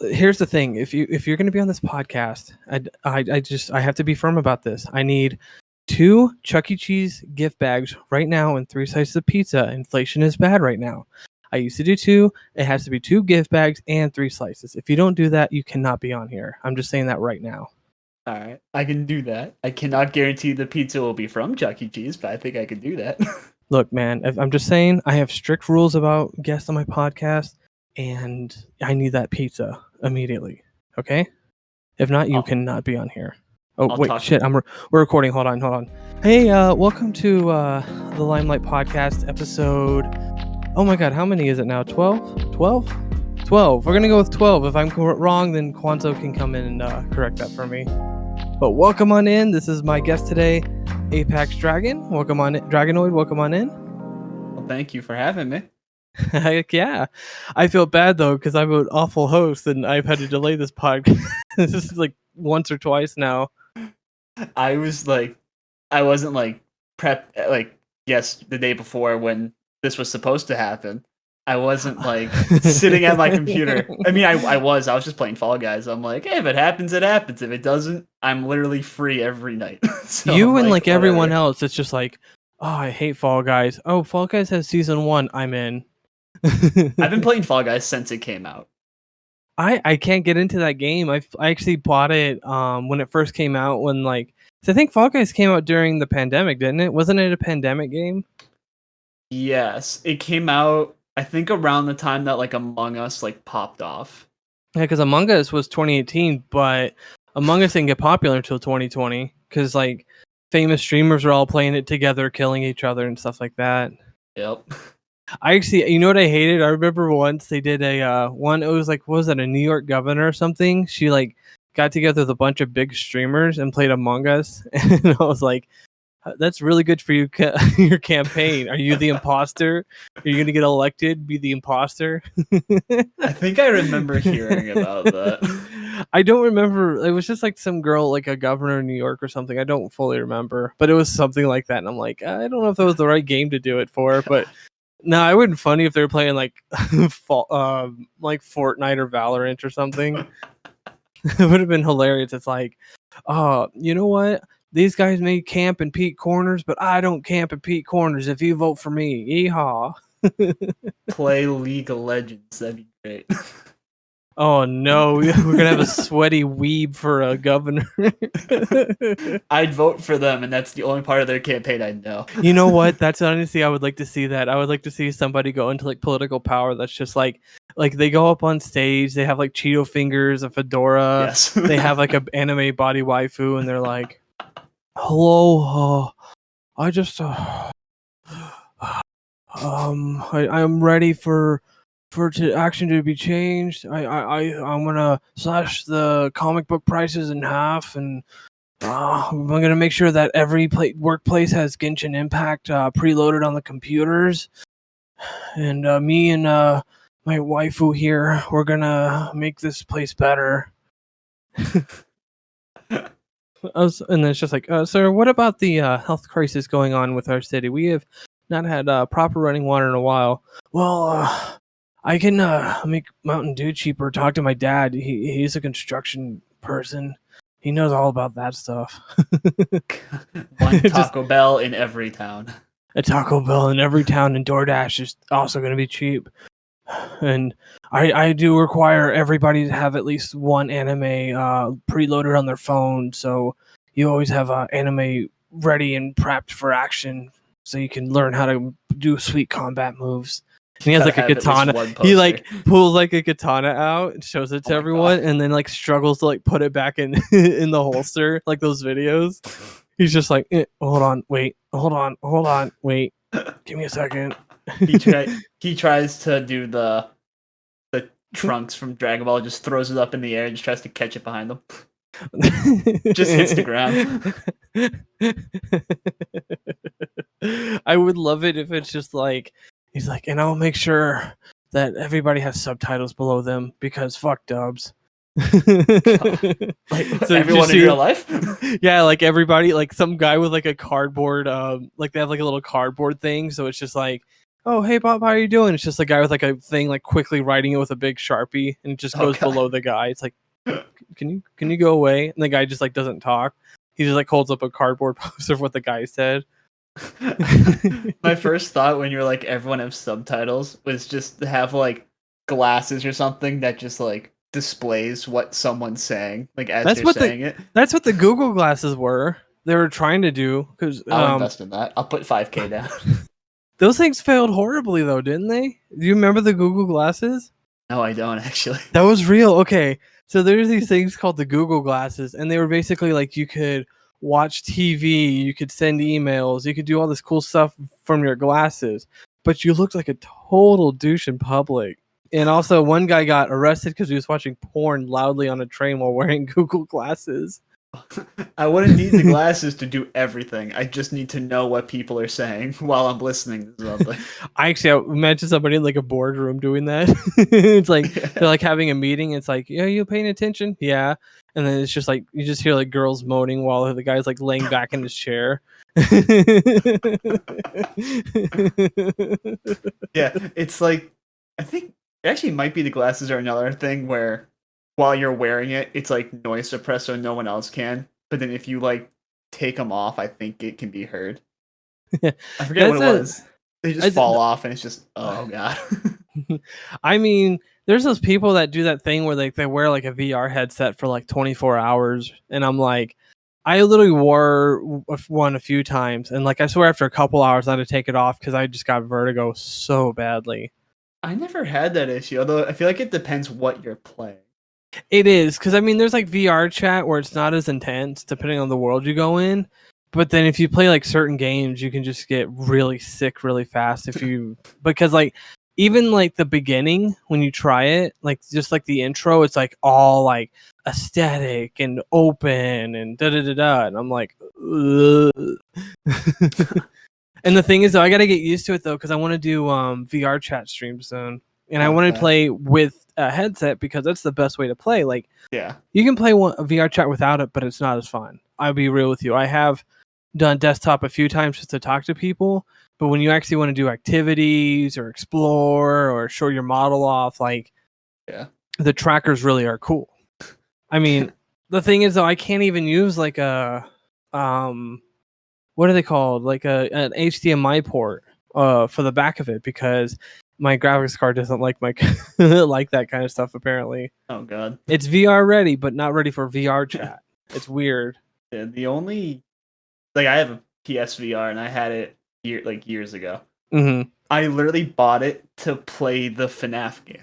Here's the thing: if you're going to be on this podcast, I have to be firm about this. I need 2 Chuck E. Cheese gift bags right now and 3 slices of pizza. Inflation is bad right now. I used to do 2. It has to be 2 gift bags and 3 slices. If you don't do that, you cannot be on here. I'm just saying that right now. All right, I can do that. I cannot guarantee the pizza will be from Chuck E. Cheese, but I think I can do that. Look, man, I'm just saying I have strict rules about guests on my podcast, and I need that pizza immediately. Okay? If not, you cannot be on here. Oh, wait, shit. We're recording. Hold on. Hey, welcome to the Lim3Light podcast episode. Oh my God, how many is it now? 12? 12? 12. We're going to go with 12. If I'm wrong, then Kwanzo can come in and correct that for me. But welcome on in. This is my guest today, ApexDragon. Welcome on in. Dragonoid, welcome on in. Well, thank you for having me. Heck yeah. I feel bad though, because I'm an awful host and I've had to delay this podcast. This is like once or twice now. I wasn't prepped the day before when this was supposed to happen. I wasn't sitting at my computer. I mean, I was just playing Fall Guys. I'm like, hey, if it happens, it happens. If it doesn't, I'm literally free every night. So you and everyone else, it's just like, oh, I hate Fall Guys. Oh, Fall Guys has season 1. I'm in. I've been playing Fall Guys since it came out. I can't get into that game. I actually bought it when it first came out. I think Fall Guys came out during the pandemic, didn't it? Wasn't it a pandemic game? Yes, it came out. I think around the time that Among Us popped off. Yeah, because Among Us was 2018, but Among Us didn't get popular until 2020 because famous streamers were all playing it together, killing each other and stuff like that. Yep. I actually, you know what I hated? I remember once they did a one. It was what was that? A New York governor or something? She got together with a bunch of big streamers and played Among Us, and I was like, that's really good for you, your campaign. Are you the imposter? Are you going to get elected? Be the imposter? I think I remember hearing about that. I don't remember. It was just some girl, a governor in New York or something. I don't fully remember, but it was something like that. And I'm like, I don't know if that was the right game to do it for, but no, it would be funny if they were playing Fortnite or Valorant or something. It would have been hilarious. It's oh, you know what? These guys may camp and peek corners, but I don't camp and peek corners if you vote for me. Yeehaw. Play League of Legends. That'd be great. Oh, no. We're going to have a sweaty weeb for a governor. I'd vote for them, and that's the only part of their campaign I know. You know what? That's honestly, I would like to see that. I would like to see somebody go into political power that's just they go up on stage, they have Cheeto fingers, a fedora. Yes. They have an anime body waifu, and they're like, hello, I just I'm ready for action to be changed. I'm gonna slash the comic book prices in half, and I'm gonna make sure that every workplace has Genshin Impact preloaded on the computers, and me and my waifu here, we're gonna make this place better. And then it's just sir, what about the health crisis going on with our city? We have not had proper running water in a while. Well, I can make Mountain Dew cheaper. Talk to my dad. He's a construction person. He knows all about that stuff. One Taco Bell in every town. A Taco Bell in every town, and DoorDash is also going to be cheap. And I do require everybody to have at least one anime preloaded on their phone, so you always have anime ready and prepped for action, so you can learn how to do sweet combat moves. And he has a katana. He pulls a katana out and shows it to everyone, and then struggles to put it back in in the holster, like those videos. He's just hold on, wait, give me a second. He tries to do the Trunks from Dragon Ball, just throws it up in the air and just tries to catch it behind him. Just hits the ground. I would love it if it's just he's and I'll make sure that everybody has subtitles below them because fuck dubs. So everyone in real life? Yeah, everybody, some guy with a cardboard, they have a little cardboard thing, so it's just "Oh, hey Bob, how are you doing?" It's just a guy with like a thing, like quickly writing it with a big Sharpie, and it just goes below the guy. It's like, can you go away? And the guy just like doesn't talk. He just like holds up a cardboard poster of what the guy said. My first thought when you're like everyone has subtitles was just to have like glasses or something that just like displays what someone's saying, like as they're saying it. That's what the Google glasses were. They were trying to do because I'll invest in that. I'll put $5,000 down. Those things failed horribly though, didn't they? Do you remember the Google glasses? No, I don't actually. That was real. Okay, so there's these things called the Google glasses, and they were basically like you could watch TV, you could send emails, you could do all this cool stuff from your glasses, but you looked like a total douche in public. And also, one guy got arrested because he was watching porn loudly on a train while wearing Google glasses. I wouldn't need the glasses to do everything. I just need to know what people are saying while I'm listening to something. I imagine somebody in like a boardroom doing that. It's like they're like having a meeting. It's like, yeah, you paying attention? Yeah. And then it's just like you just hear like girls moaning while the guy's like laying back in his chair. Yeah, it's like I think it actually might be the glasses are another thing where while you're wearing it, it's like noise suppressed so no one else can. But then if you like take them off, I think it can be heard. I forget what it was. They just fall off and it's just, oh god. I mean, there's those people that do that thing where they wear like a VR headset for like 24 hours. And I'm like, I literally wore one a few times. And like, I swear after a couple hours, I had to take it off because I just got vertigo so badly. I never had that issue, although I feel like it depends what you're playing. It is, because I mean, there's like VR chat where it's not as intense depending on the world you go in. But then if you play like certain games, you can just get really sick really fast because like even like the beginning when you try it, like just like the intro, it's like all like aesthetic and open and da da da da. And I'm like, ugh. And the thing is, though, I got to get used to it though, because I want to do VR chat streams soon. And I want to play with a headset because that's the best way to play. Like, yeah, you can play a VR chat without it, but it's not as fun. I'll be real with you. I have done desktop a few times just to talk to people, but when you actually want to do activities or explore or show your model off, like, the trackers really are cool. I mean, the thing is, though, I can't even use like a what are they called? Like an HDMI port for the back of it because my graphics card doesn't like my like that kind of stuff. Apparently, oh god, it's VR ready, but not ready for VR chat. It's weird. Yeah, the only like I have a PSVR and I had it years ago. Mm-hmm. I literally bought it to play the FNAF game.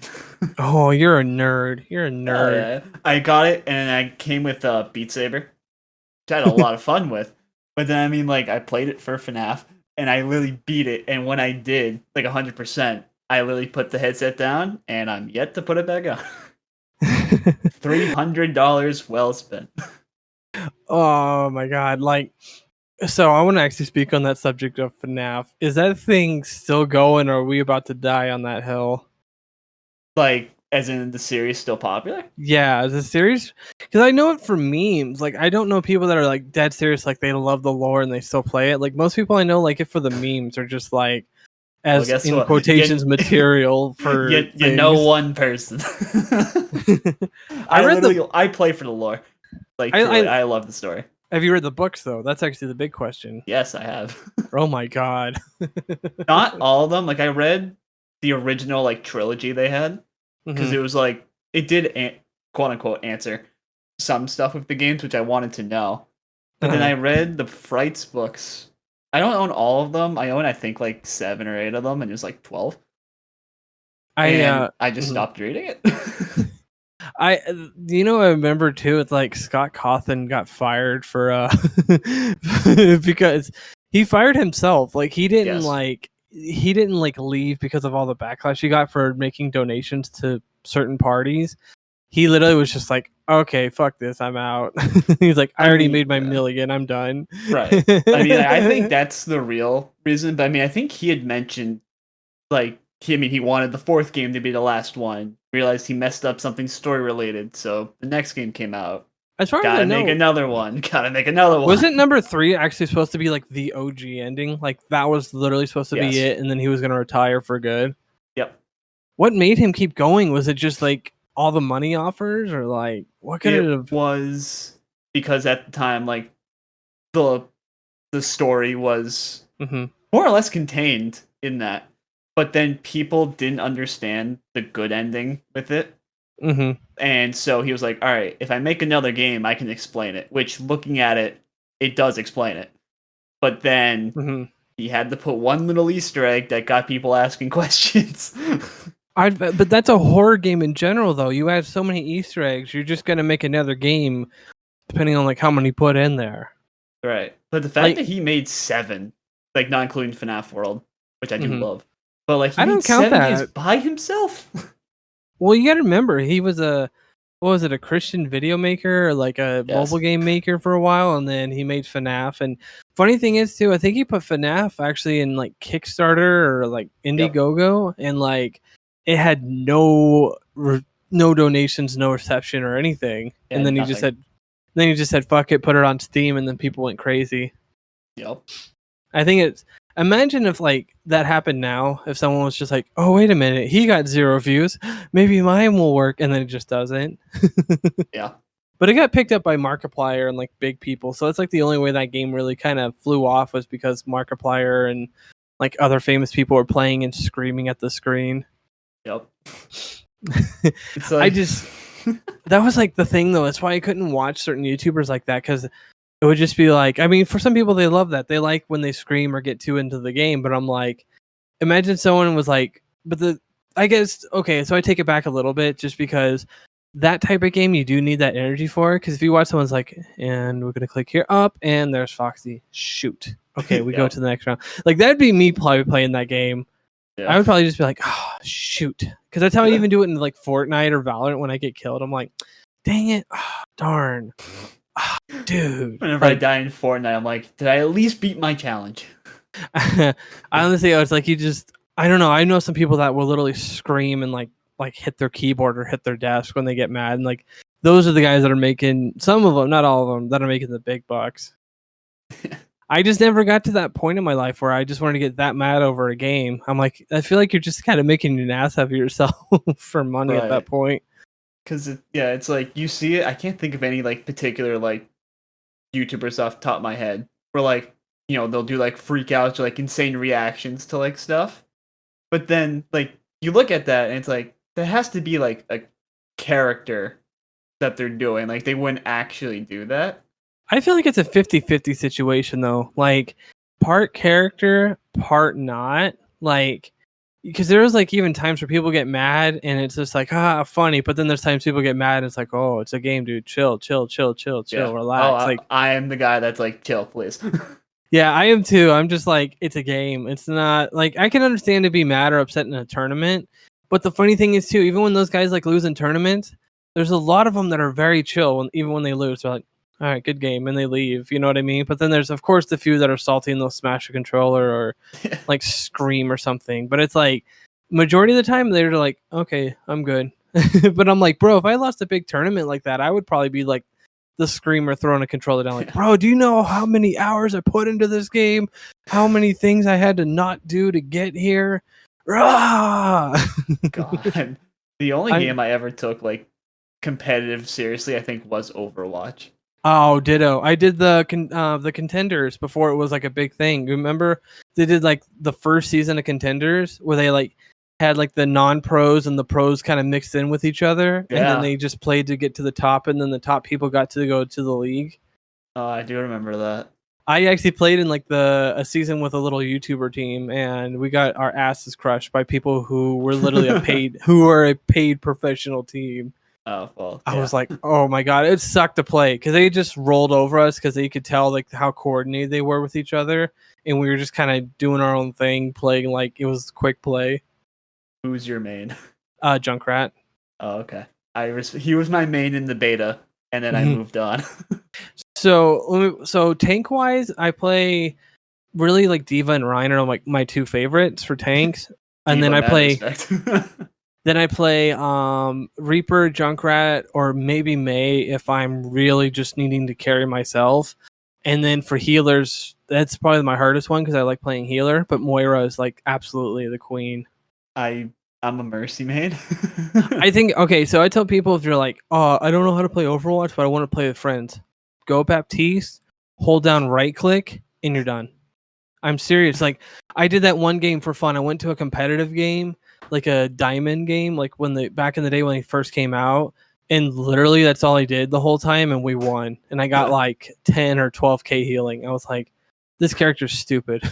Oh, you're a nerd. You're a nerd. Oh, yeah. I got it and I came with Beat Saber, which I had a lot of fun with. But then I mean, like I played it for FNAF and I literally beat it. And when I did, like 100%. I literally put the headset down, and I'm yet to put it back on. $300 well spent. Oh my god! Like, so I want to actually speak on that subject of FNAF. Is that thing still going, or are we about to die on that hill? Like, as in the series still popular? Yeah, the series, because I know it for memes. Like, I don't know people that are like dead serious, like they love the lore and they still play it. Like most people I know like it for the memes, or just like. As in what? Quotations material for you know one person. I play for the lore. Like I love the story. Have you read the books though? That's actually the big question. Yes, I have. Oh my god. Not all of them. Like I read the original like trilogy they had because it was like it did quote unquote answer some stuff with the games which I wanted to know. But then I read the Frights books. I don't own all of them. I own, I think, like 7 or 8 of them, and it was like 12. I just stopped reading it. I remember too. It's like Scott Cawthon got fired for because he fired himself. Like he didn't leave because of all the backlash he got for making donations to certain parties. He literally was just like, okay, fuck this, I'm out. He's like, I already made my million, I'm done. Right. I mean, I think that's the real reason. But I mean, I think he had mentioned, like, he wanted the 4th game to be the last one. Realized he messed up something story related, so the next game came out. As far as I Gotta know, make another one. Gotta make another one. wasn't number 3 actually supposed to be like the OG ending? Like that was literally supposed to be it, and then he was gonna retire for good. Yep. What made him keep going? Was it just like all the money offers, or like what could it have? Was because at the time, like the story was Mm-hmm. more or less contained in that, but then people didn't understand the good ending with it. Mm-hmm. And so he was like, all right, if I make another game, I can explain it, which looking at it, it does explain it. But then he had to put one little Easter egg that got people asking questions. But that's a horror game in general, though. You add so many Easter eggs, you're just gonna make another game, depending on like how many put in there. Right. But the fact that he made 7, like not including FNAF World, which I do love, but like he made 7 games by himself. Well, you gotta remember, he was a Christian video maker, or like a mobile game maker for a while, and then he made FNAF. And funny thing is, too, I think he put FNAF actually in like Kickstarter or like Indiegogo, and like it had no donations, no reception or anything. Yeah, and then he just said, fuck it, put it on Steam, and then people went crazy. Yep. I think it's, imagine if like that happened now, if someone was just like, oh, wait a minute, he got 0 views, maybe mine will work, and then it just doesn't. Yeah. But it got picked up by Markiplier and like big people, so it's like the only way that game really kind of flew off was because Markiplier and like other famous people were playing and screaming at the screen. Yep. It's like... that was like the thing, though. That's why I couldn't watch certain YouTubers like that, because it would just be like, I mean, for some people they love that, they like when they scream or get too into the game, but I'm like, imagine someone was like, I guess, okay, so I take it back a little bit, just because that type of game you do need that energy for, because if you watch someone's like, and we're gonna click here, up, and there's Foxy, shoot, okay, we go to the next round, like that'd be me probably playing that game. I would probably just be like, oh, shoot, because that's how I even do it in like Fortnite or Valorant. When I get killed, I'm like, dang it, oh, darn. Oh, dude, whenever I die in Fortnite, I'm like, did I at least beat my challenge? I honestly, I was like, I don't know. I know some people that will literally scream and like hit their keyboard or hit their desk when they get mad, and like those are the guys that are making, some of them, not all of them, that are making the big bucks. I just never got to that point in my life where I just wanted to get that mad over a game. I'm like, I feel like you're just kind of making an ass out of yourself for money at that point. Because it's like you see it. I can't think of any like particular like YouTubers off the top of my head where like, you know, they'll do like freak outs or like insane reactions to like stuff. But then like you look at that and it's like there has to be like a character that they're doing. Like they wouldn't actually do that. I feel like it's a 50-50 situation, though. Like, part character, part not. Like, because there was like even times where people get mad and it's just like, funny. But then there's times people get mad and it's like, oh, it's a game, dude. Chill, relax. Oh, like, I am the guy that's like, chill, please. Yeah, I am too. I'm just like, it's a game. It's not like, I can understand to be mad or upset in a tournament. But the funny thing is too, even when those guys like lose in tournaments, there's a lot of them that are very chill. Even when they lose, they're like, all right, good game, and they leave. You know what I mean? But then there's, of course, the few that are salty and they'll smash a controller or like scream or something. But it's like, majority of the time, they're like, okay, I'm good. But I'm like, bro, if I lost a big tournament like that, I would probably be like the screamer throwing a controller down. Like, bro, do you know how many hours I put into this game? How many things I had to not do to get here? Rah! God. The only game I ever took like competitive seriously, I think, was Overwatch. Oh, ditto. I did the Contenders before it was like a big thing. Remember they did like the first season of Contenders where they like had like the non-pros and the pros kind of mixed in with each other, and then they just played to get to the top, and then the top people got to go to the league. Oh, I do remember that. I actually played in like a season with a little YouTuber team, and we got our asses crushed by people who were literally a paid professional team. Oh, well, I was like, oh my god, it sucked to play because they just rolled over us because they could tell like how coordinated they were with each other, and we were just kind of doing our own thing, playing like it was quick play. Who's your main? Junkrat. Oh, okay. He was my main in the beta, and then I moved on. So tank wise, I play really like Diva and Reiner are like my two favorites for tanks, and then I play. Then I play Reaper, Junkrat, or maybe May if I'm really just needing to carry myself. And then for healers, that's probably my hardest one because I like playing healer. But Moira is like absolutely the queen. I'm a Mercy main. I think okay. So I tell people if you're like, oh, I don't know how to play Overwatch, but I want to play with friends. Go Baptiste, hold down right click, and you're done. I'm serious. Like I did that one game for fun. I went to a competitive game, like a diamond game, like back in the day when they first came out, and literally that's all I did the whole time, and we won. And I got like 10 or 12k healing. I was like, this character's stupid.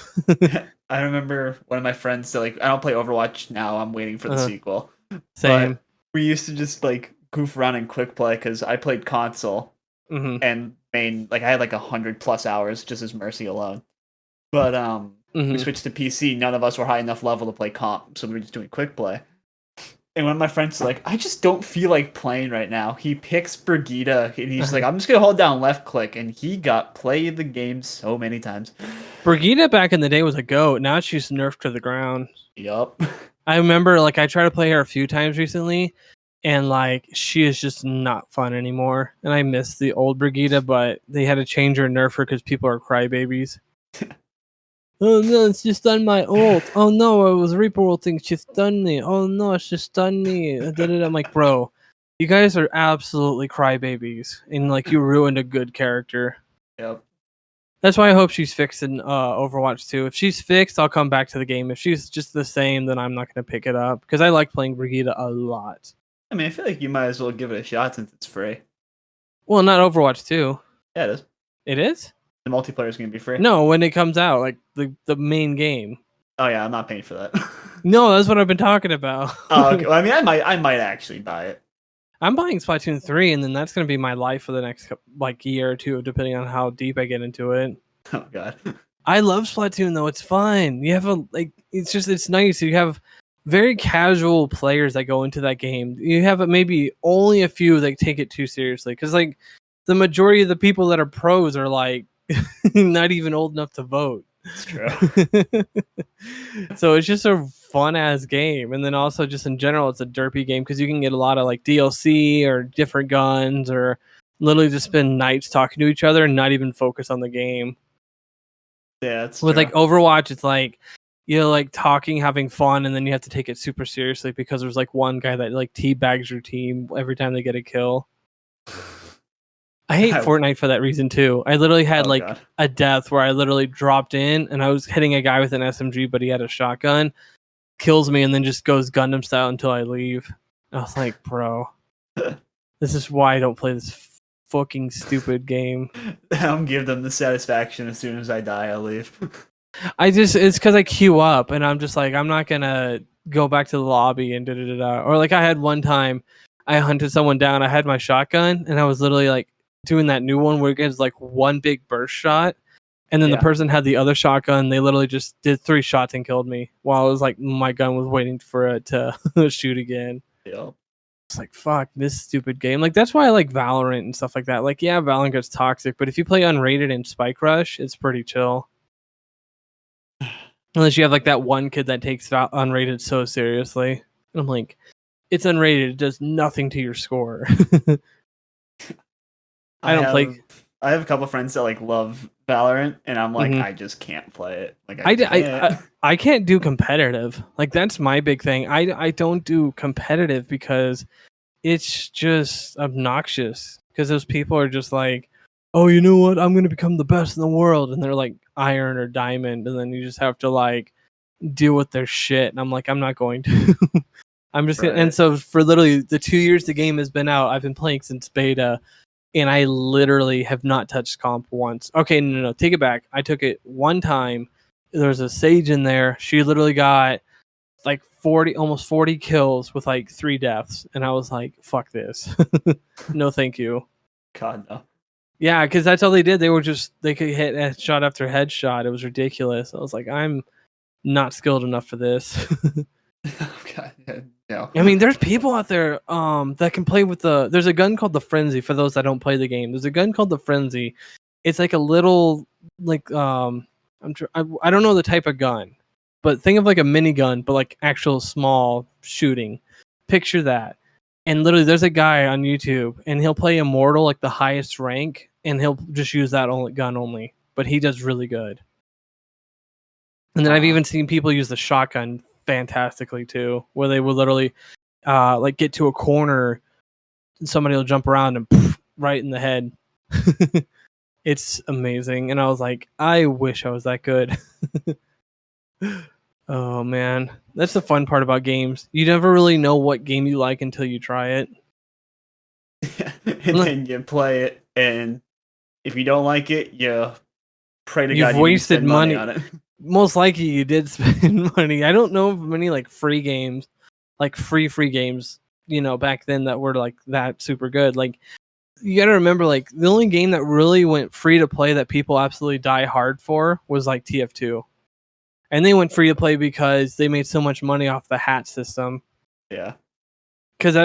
I remember one of my friends said, like, I don't play Overwatch now. I'm waiting for the sequel. Same. But we used to just like goof around in quick play because I played console and main. Like I had like 100+ hours just as Mercy alone. But we switched to PC. None of us were high enough level to play comp, so we were just doing quick play. And one of my friends was like, I just don't feel like playing right now. He picks Brigitte, and he's like, I'm just going to hold down left click. And he got played the game so many times. Brigitte back in the day was a goat. Now she's nerfed to the ground. Yup. I remember, like, I tried to play her a few times recently, and, like, she is just not fun anymore. And I miss the old Brigitte, but they had to change her and nerf her because people are crybabies. Oh no, it's just done my ult. Oh no, it was Reaper ulting. She stunned me. Oh no, she stunned me. I'm like, bro, you guys are absolutely crybabies, and like you ruined a good character. Yep. That's why I hope she's fixed in Overwatch 2. If she's fixed, I'll come back to the game. If she's just the same, then I'm not going to pick it up because I like playing Brigitte a lot. I mean, I feel like you might as well give it a shot since it's free. Well, not Overwatch 2. Yeah, it is. It is? The multiplayer is going to be free. No, when it comes out, like the main game. Oh yeah, I'm not paying for that. No, that's what I've been talking about. Oh, okay. Well, I mean, I might actually buy it. I'm buying Splatoon 3, and then that's going to be my life for the next like year or two, depending on how deep I get into it. Oh god. I love Splatoon though; it's fun. You have it's nice. You have very casual players that go into that game. You have maybe only a few that take it too seriously, because like the majority of the people that are pros are like not even old enough to vote. That's true. So it's just a fun ass game, and then also just in general, it's a derpy game because you can get a lot of like DLC or different guns, or literally just spend nights talking to each other and not even focus on the game. Yeah, that's with true. like Overwatch, it's like you're like talking, having fun, and then you have to take it super seriously because there's like one guy that like teabags your team every time they get a kill. I hate Fortnite for that reason too. I literally had a death where I literally dropped in and I was hitting a guy with an SMG, but he had a shotgun, kills me, and then just goes Gundam style until I leave. I was like, bro, this is why I don't play this fucking stupid game. I don't give them the satisfaction. As soon as I die, I'll leave. It's because I queue up and I'm just like, I'm not gonna go back to the lobby and da-da-da-da. Or like I had one time I hunted someone down, I had my shotgun and I was literally like doing that new one where it gets like one big burst shot, and then the person had the other shotgun. They literally just did 3 shots and killed me while I was like, my gun was waiting for it to shoot again. Yeah. It's like, fuck this stupid game. Like that's why I like Valorant and stuff like that. Like, yeah, Valorant gets toxic, but if you play unrated and Spike Rush, it's pretty chill. Unless you have like that one kid that takes unrated so seriously. And I'm like, it's unrated. It does nothing to your score. I have a couple friends that like love Valorant, and I'm like, I just can't play it. Like I can't do competitive. Like that's my big thing. I don't do competitive because it's just obnoxious. Because those people are just like, oh, you know what? I'm gonna become the best in the world, and they're like iron or diamond, and then you just have to like deal with their shit. And I'm like, I'm not going to. I'm just gonna. And so for literally the 2 years the game has been out, I've been playing since beta. And I literally have not touched comp once. Okay, no, take it back. I took it one time. There was a Sage in there. She literally got like almost 40 kills with like 3 deaths. And I was like, fuck this. No, thank you. God, no. Yeah, because that's all they did. They could hit headshot after headshot. It was ridiculous. I was like, I'm not skilled enough for this. God, no. I mean, there's people out there that can play with there's a gun called the Frenzy for those that don't play the game. There's a gun called the Frenzy. It's like a little like I don't know the type of gun, but think of like a minigun, but like actual small shooting picture that. And literally, there's a guy on YouTube, and he'll play Immortal, like the highest rank, and he'll just use that gun only. But he does really good. And then I've even seen people use the shotgun fantastically too, where they will literally like get to a corner, and somebody will jump around and poof, right in the head. It's amazing. And I was like, I wish I was that good. Oh man, that's the fun part about games. You never really know what game you like until you try it. And then you play it, and if you don't like it, you pray to God You've you wasted spend money on it. Most likely you did spend money. I don't know of many like free games, like free games, back then that were like that super good. Like, you got to remember, like, the only game that really went free to play that people absolutely die hard for was like TF2. And they went free to play because they made so much money off the hat system. Yeah. Because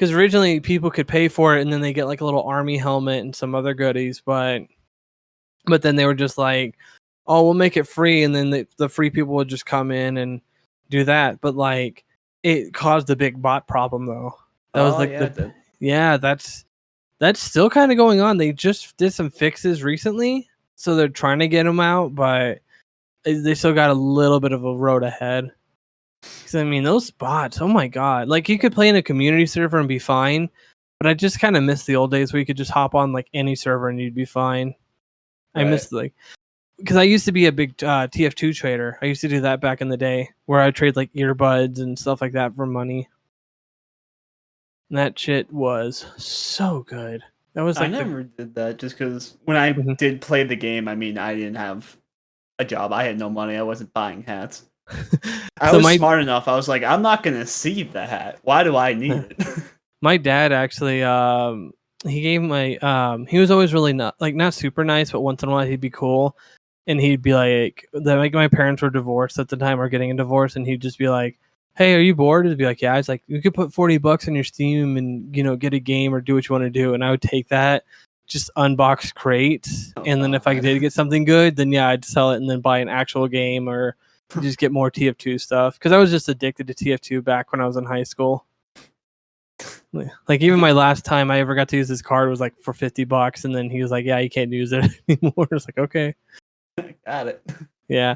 originally people could pay for it, and then they get like a little army helmet and some other goodies, but then they were just like, oh, we'll make it free, and then the free people would just come in and do that. But like, it caused a big bot problem though. That was like that's still kind of going on. They just did some fixes recently, so they're trying to get them out, but they still got a little bit of a road ahead. Because I mean, those bots, oh my god! Like, you could play in a community server and be fine, but I just kind of miss the old days where you could just hop on like any server and you'd be fine. Right. I miss because I used to be a big TF2 trader. I used to do that back in the day, where I trade like earbuds and stuff like that for money. And that shit was so good. That was like I never did that, just because when I did play the game, I mean, I didn't have a job. I had no money. I wasn't buying hats. I was smart enough. I was like, I'm not gonna see the hat. Why do I need it? My dad actually, he gave he was always really not super nice, but once in a while he'd be cool, and he'd be like, my parents were divorced at the time, or getting a divorce, and he'd just be like, hey, are you bored? He'd be like, yeah. He's like, you could put $40 in your Steam and get a game or do what you want to do, and I would take that, just unbox crates, and then if I did get something good, then yeah, I'd sell it and then buy an actual game or just get more TF2 stuff, because I was just addicted to TF2 back when I was in high school. Like, even my last time I ever got to use his card was like for $50, and then he was like, yeah, you can't use it anymore. It's like, okay. Got it. Yeah.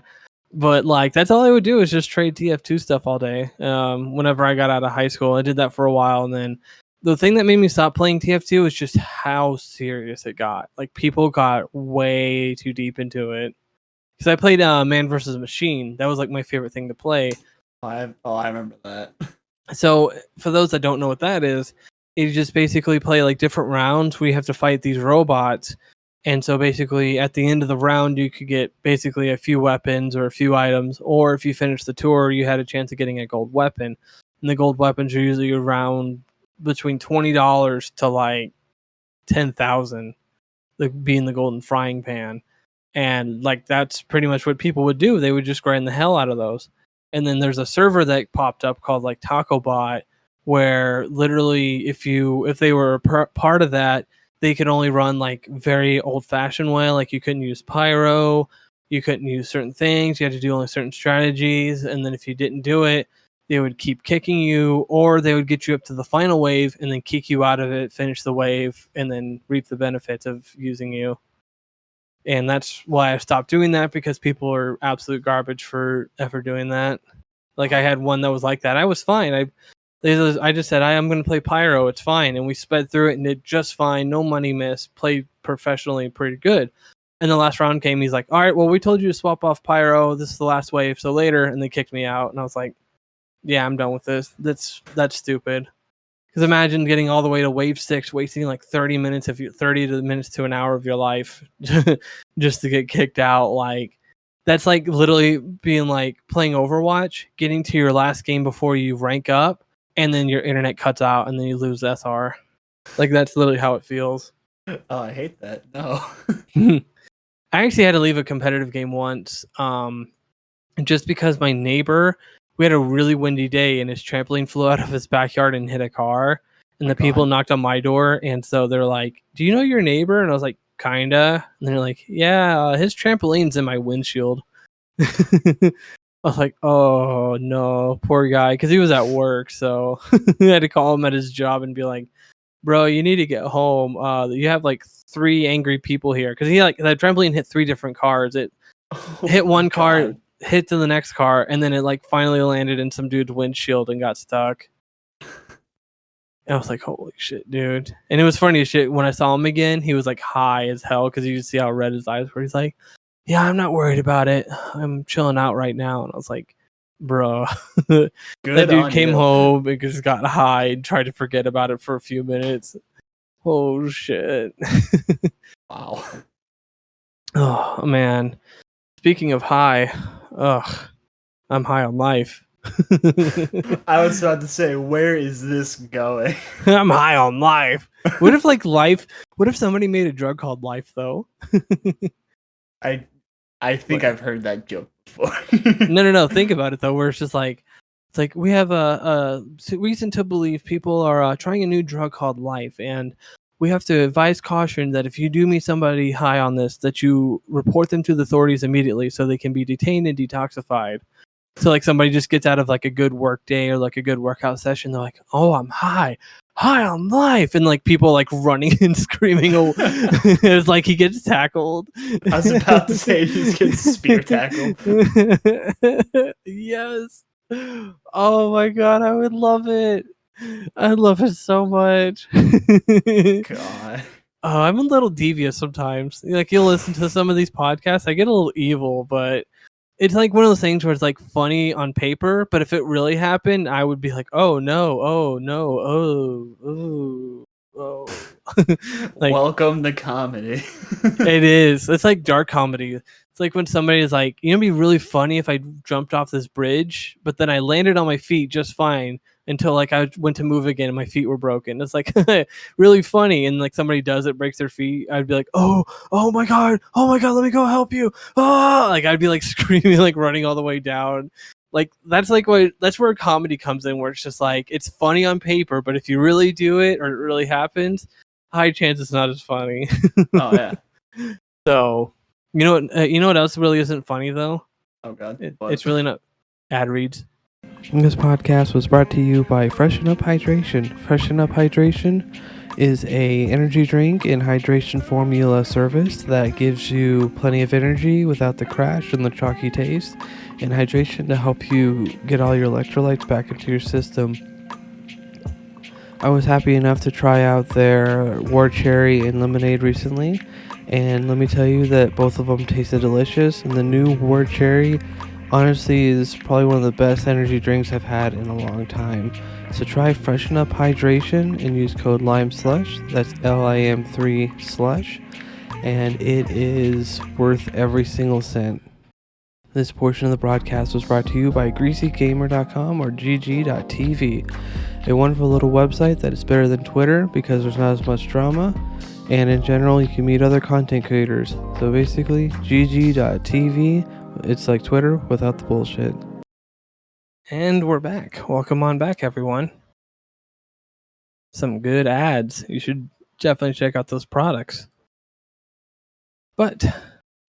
But like, that's all I would do is just trade TF2 stuff all day. Whenever I got out of high school, I did that for a while, and then the thing that made me stop playing TF2 was just how serious it got. Like, people got way too deep into it. Because I played Man vs. Machine. That was like my favorite thing to play. I remember that. So for those that don't know what that is, you just basically play like different rounds where you have to fight these robots. And so basically at the end of the round, you could get basically a few weapons or a few items. Or if you finished the tour, you had a chance of getting a gold weapon. And the gold weapons are usually around between $20 to like $10,000, like being the golden frying pan. And like, that's pretty much what people would do. They would just grind the hell out of those. And then there's a server that popped up called like TacoBot, where literally if they were a part of that, they could only run like very old fashioned way. Like, you couldn't use pyro, you couldn't use certain things, you had to do only certain strategies. And then if you didn't do it, they would keep kicking you, or they would get you up to the final wave and then kick you out of it, finish the wave, and then reap the benefits of using you. And that's why I stopped doing that, because people are absolute garbage for ever doing that. Like, I had one that was like that. I was fine. I just said, I'm going to play Pyro. It's fine. And we sped through it and did just fine. No money missed. Played professionally pretty good. And the last round came. He's like, all right, well, we told you to swap off Pyro. This is the last wave. So later. And they kicked me out. And I was like, yeah, I'm done with this. That's stupid. Because imagine getting all the way to wave 6, wasting like 30 minutes minutes to an hour of your life just to get kicked out. Like, that's like literally being like playing Overwatch, getting to your last game before you rank up, and then your internet cuts out and then you lose SR. Like, that's literally how it feels. Oh, I hate that. No. I actually had to leave a competitive game once, just because my neighbor, we had a really windy day and his trampoline flew out of his backyard and hit a car, and the people knocked on my door, and so they're like, do you know your neighbor? And I was like, kinda. And they're like, yeah, his trampoline's in my windshield. I was like, oh no, poor guy, because he was at work, so I had to call him at his job and be like, bro, you need to get home. You have like 3 angry people here, because he like the trampoline hit 3 different cars. It hit one car, hit to the next car, and then it like finally landed in some dude's windshield and got stuck. And I was like, holy shit, dude. And it was funny as shit. When I saw him again, he was like high as hell, because you could see how red his eyes were. He's like, yeah, I'm not worried about it. I'm chilling out right now. And I was like, bro. That dude came home and just got high and tried to forget about it for a few minutes. Oh, shit. Wow. Oh, man. Speaking of high, I'm high on life. I was about to say, where is this going? I'm high on life. What if somebody made a drug called life, though? I think I've heard that joke before. No. Think about it, though, where it's just like, it's like we have a reason to believe people are trying a new drug called life, and we have to advise caution that if you do meet somebody high on this, that you report them to the authorities immediately so they can be detained and detoxified. So like somebody just gets out of like a good work day or like a good workout session, they're like, oh, I'm high on life, and like people like running and screaming. It's like he gets tackled. I was about to say he's getting spear tackled. Yes. Oh my god, I would love it. I love it so much. God. I'm a little devious sometimes. Like you'll listen to some of these podcasts, I get a little evil, but it's like one of those things where it's like funny on paper, but if it really happened, I would be like, oh no, oh. Like, welcome to comedy. It is. It's like dark comedy. It's like when somebody is like, you know, it'd be really funny if I jumped off this bridge, but then I landed on my feet just fine until like I went to move again and my feet were broken. It's like really funny. And like somebody does it, breaks their feet, I'd be like, oh my god, let me go help you. Like I'd be like screaming, like running all the way down. Like that's where comedy comes in, where it's just like it's funny on paper, but if you really do it or it really happens, high chance it's not as funny. Oh yeah. So you know what else really isn't funny though? Oh god. It's really not ad reads. This podcast was brought to you by Freshen Up Hydration. Freshen Up Hydration is a energy drink and hydration formula service that gives you plenty of energy without the crash and the chalky taste, and hydration to help you get all your electrolytes back into your system. I was happy enough to try out their War Cherry and Lemonade recently, and let me tell you that both of them tasted delicious, and the new War Cherry honestly is probably one of the best energy drinks I've had in a long time. So try Freshen Up Hydration and use code LIME3, that's LIM3 slush, and it is worth every single cent. This portion of the broadcast was brought to you by GreasyGamer.com or GG.tv, a wonderful little website that is better than Twitter because there's not as much drama, and in general you can meet other content creators. So basically, GG.tv, it's like Twitter without the bullshit. And we're back. Welcome on back, everyone. Some good ads. You should definitely check out those products. But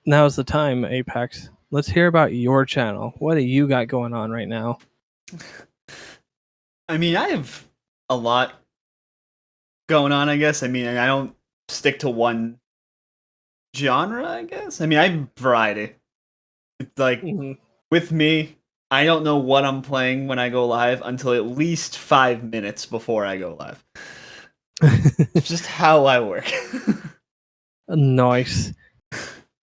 now's the time, Apex. Let's hear about your channel. What do you got going on right now? I mean, I have a lot going on, I guess. I mean, I don't stick to one genre, I guess. I mean, I have variety. It's like, with me, I don't know what I'm playing when I go live until at least 5 minutes before I go live. It's just how I work. Nice.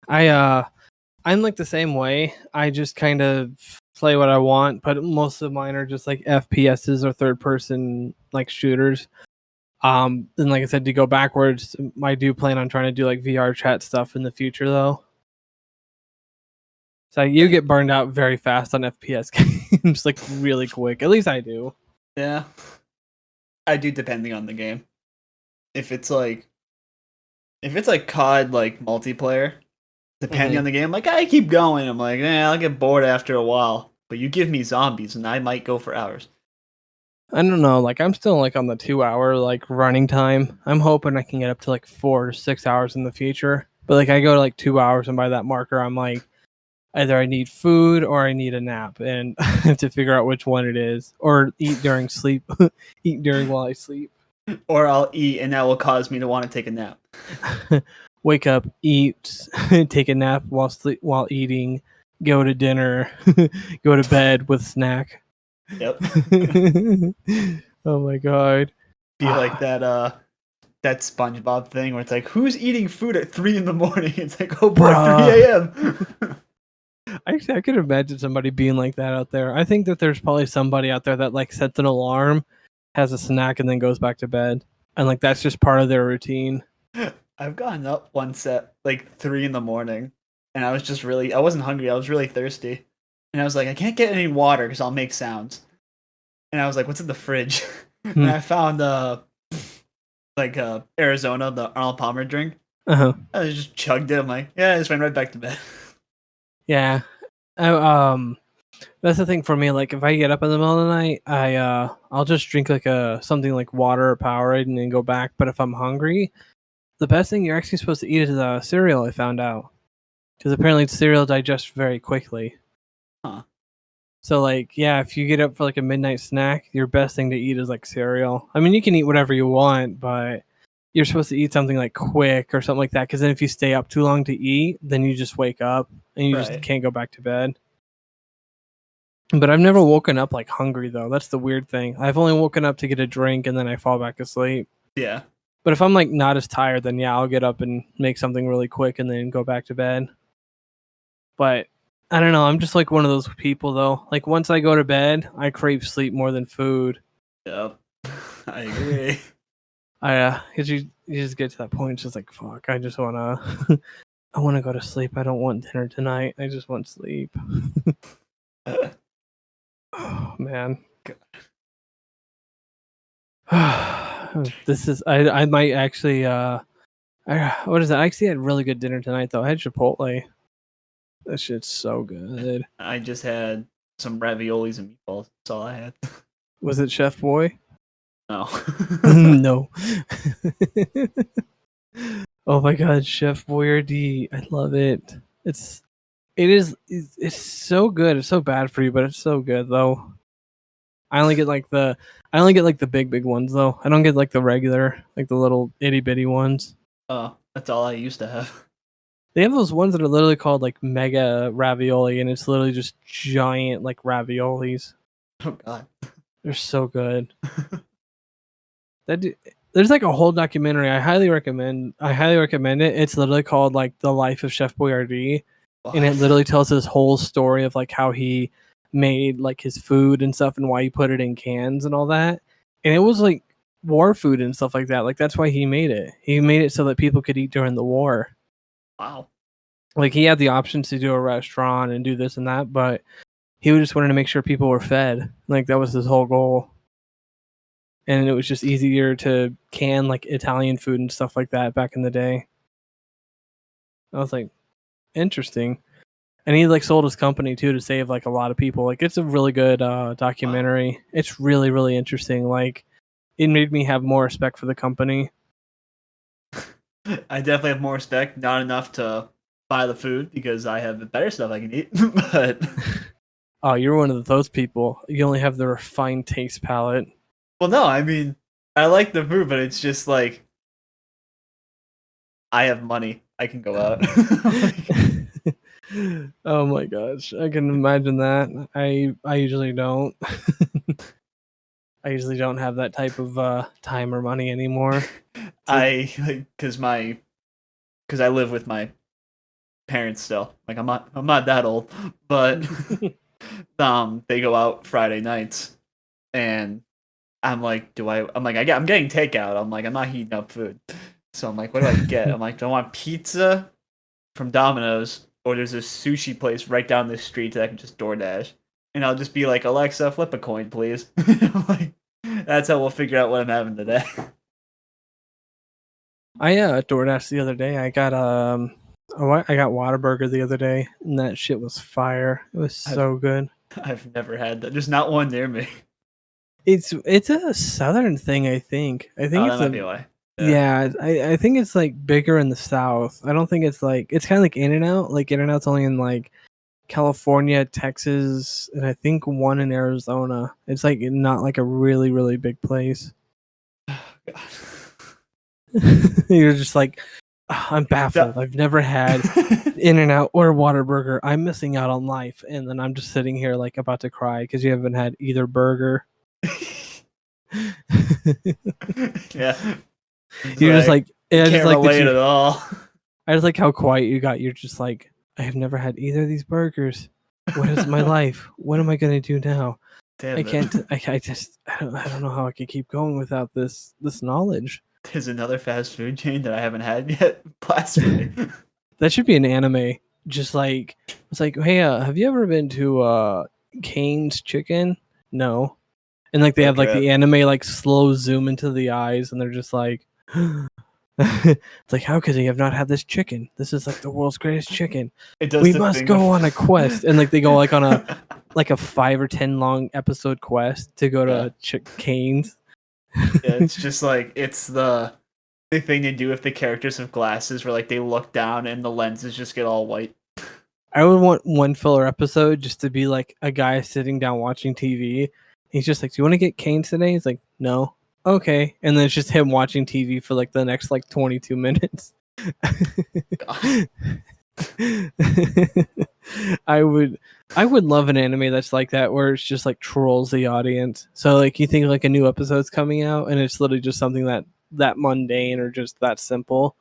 I'm like the same way. I just kind of play what I want, but most of mine are just like FPSs or third person like shooters. And like I said, to go backwards, I do plan on trying to do like VR chat stuff in the future though. So you get burned out very fast on FPS games, like really quick. At least I do. Yeah. I do, depending on the game. If it's like COD like multiplayer, depending on the game, like I keep going. I'm like, I'll get bored after a while. But you give me zombies and I might go for hours. I don't know, like I'm still like on the 2 hour like running time. I'm hoping I can get up to like 4 to 6 hours in the future. But like I go to like 2 hours and by that marker I'm like, Either I need food or I need a nap, and I have to figure out which one it is, or eat during sleep, eat during while I sleep, or I'll eat and that will cause me to want to take a nap. Wake up, eat, take a nap while eating, go to dinner, go to bed with snack. Yep. Oh my god. Be like that SpongeBob thing where it's like, who's eating food at 3 in the morning? It's like, oh boy, 3 a.m. Actually, I could imagine somebody being like that out there. I think that there's probably somebody out there that like sets an alarm, has a snack, and then goes back to bed, and like that's just part of their routine. I've gotten up once at like 3 in the morning, and I wasn't hungry. I was really thirsty, and I was like, I can't get any water because I'll make sounds. And I was like, what's in the fridge? And I found Arizona, the Arnold Palmer drink. I just chugged it. I'm like, yeah, I just went right back to bed. Yeah. That's the thing for me. Like, if I get up in the middle of the night, I'll just drink like something like water or Powerade and then go back. But if I'm hungry, the best thing you're actually supposed to eat is cereal. I found out, because apparently cereal digests very quickly. Huh. So like, yeah, if you get up for like a midnight snack, your best thing to eat is like cereal. I mean, you can eat whatever you want, but you're supposed to eat something like quick or something like that. Because then if you stay up too long to eat, then you just wake up and you just can't go back to bed. But I've never woken up like hungry though. That's the weird thing. I've only woken up to get a drink and then I fall back asleep. Yeah. But if I'm like not as tired, then yeah, I'll get up and make something really quick and then go back to bed. But I don't know. I'm just like one of those people though. Like once I go to bed, I crave sleep more than food. Yep. I agree. Cause you just get to that point. It's just like, fuck, I just wanna, I wanna go to sleep. I don't want dinner tonight. I just want sleep. Oh man. This is I might actually what is that? I actually had really good dinner tonight though. I had Chipotle. That shit's so good. I just had some raviolis and meatballs. That's all I had. Was it Chef Boy? No. No. Oh my god, Chef Boyardee. I love it. It's so good. It's so bad for you, but it's so good though. I only get like the big ones though. I don't get like the regular, like the little itty bitty ones. Oh, that's all I used to have. They have those ones that are literally called like mega ravioli, and it's literally just giant like raviolis. Oh god, they're so good. There's like a whole documentary. I highly recommend it. It's literally called like The Life of Chef Boyardee, and it literally tells his whole story of like how he made like his food and stuff and why he put it in cans and all that. And it was like war food and stuff like that. Like that's why he made it. He made it so that people could eat during the war. Wow. Like he had the options to do a restaurant and do this and that, but he just wanted to make sure people were fed. Like that was his whole goal. And it was just easier to can like Italian food and stuff like that back in the day. I was like, interesting. And he like sold his company too to save like a lot of people. Like it's a really good documentary. Wow. It's really, really interesting. Like it made me have more respect for the company. I definitely have more respect. Not enough to buy the food because I have better stuff I can eat. But oh, you're one of those people. You only have the refined taste palette. Well, no, I mean, I like the food, but it's just like I have money. I can go out. Oh my gosh, I can imagine that. I usually don't. I usually don't have that type of time or money anymore. Because I live with my parents still. Like I'm not that old, but they go out Friday nights, and I'm like, I'm getting takeout. I'm like, I'm not heating up food. So I'm like, what do I get? I'm like, do I want pizza from Domino's, or there's a sushi place right down the street that I can just DoorDash? And I'll just be like, Alexa, flip a coin, please. I'm like, that's how we'll figure out what I'm having today. I DoorDash the other day. I got Whataburger the other day, and that shit was fire. It was so good. I've never had that. There's not one near me. It's a southern thing, I think. I think that might be why. Yeah, I think it's like bigger in the South. I don't think it's like, it's kind of like In-N-Out. Like In-N-Out's only in like California, Texas, and I think one in Arizona. It's like not like a really, really big place. You're just like, I'm baffled. I've never had In-N-Out or Whataburger. I'm missing out on life. And then I'm just sitting here like about to cry because you haven't had either burger. Yeah. You're just like, can't relate at all. I just like how quiet you got. You're just like, I have never had either of these burgers. What is my life? What am I gonna do now? I can't. I don't know how I could keep going without this knowledge. There's another fast food chain that I haven't had yet. Blasphemy. That should be an anime. Just like it's like, hey, have you ever been to Cane's Chicken? No. And like they have like the anime like slow zoom into the eyes, and they're just like, it's like, how could he have not had this chicken? This is like the world's greatest chicken. We must go on a quest, and like they go like on a like a 5 or 10 long episode quest to go to Cane's. Yeah, it's just like it's the thing they do if the characters have glasses, where like they look down and the lenses just get all white. I would want one filler episode just to be like a guy sitting down watching TV. He's just like, "Do you want to get Cane's today?" He's like, "No." Okay, and then it's just him watching TV for like the next like 22 minutes. I would love an anime that's like that, where it's just like trolls the audience. So like you think like a new episode's coming out, and it's literally just something that mundane or just that simple,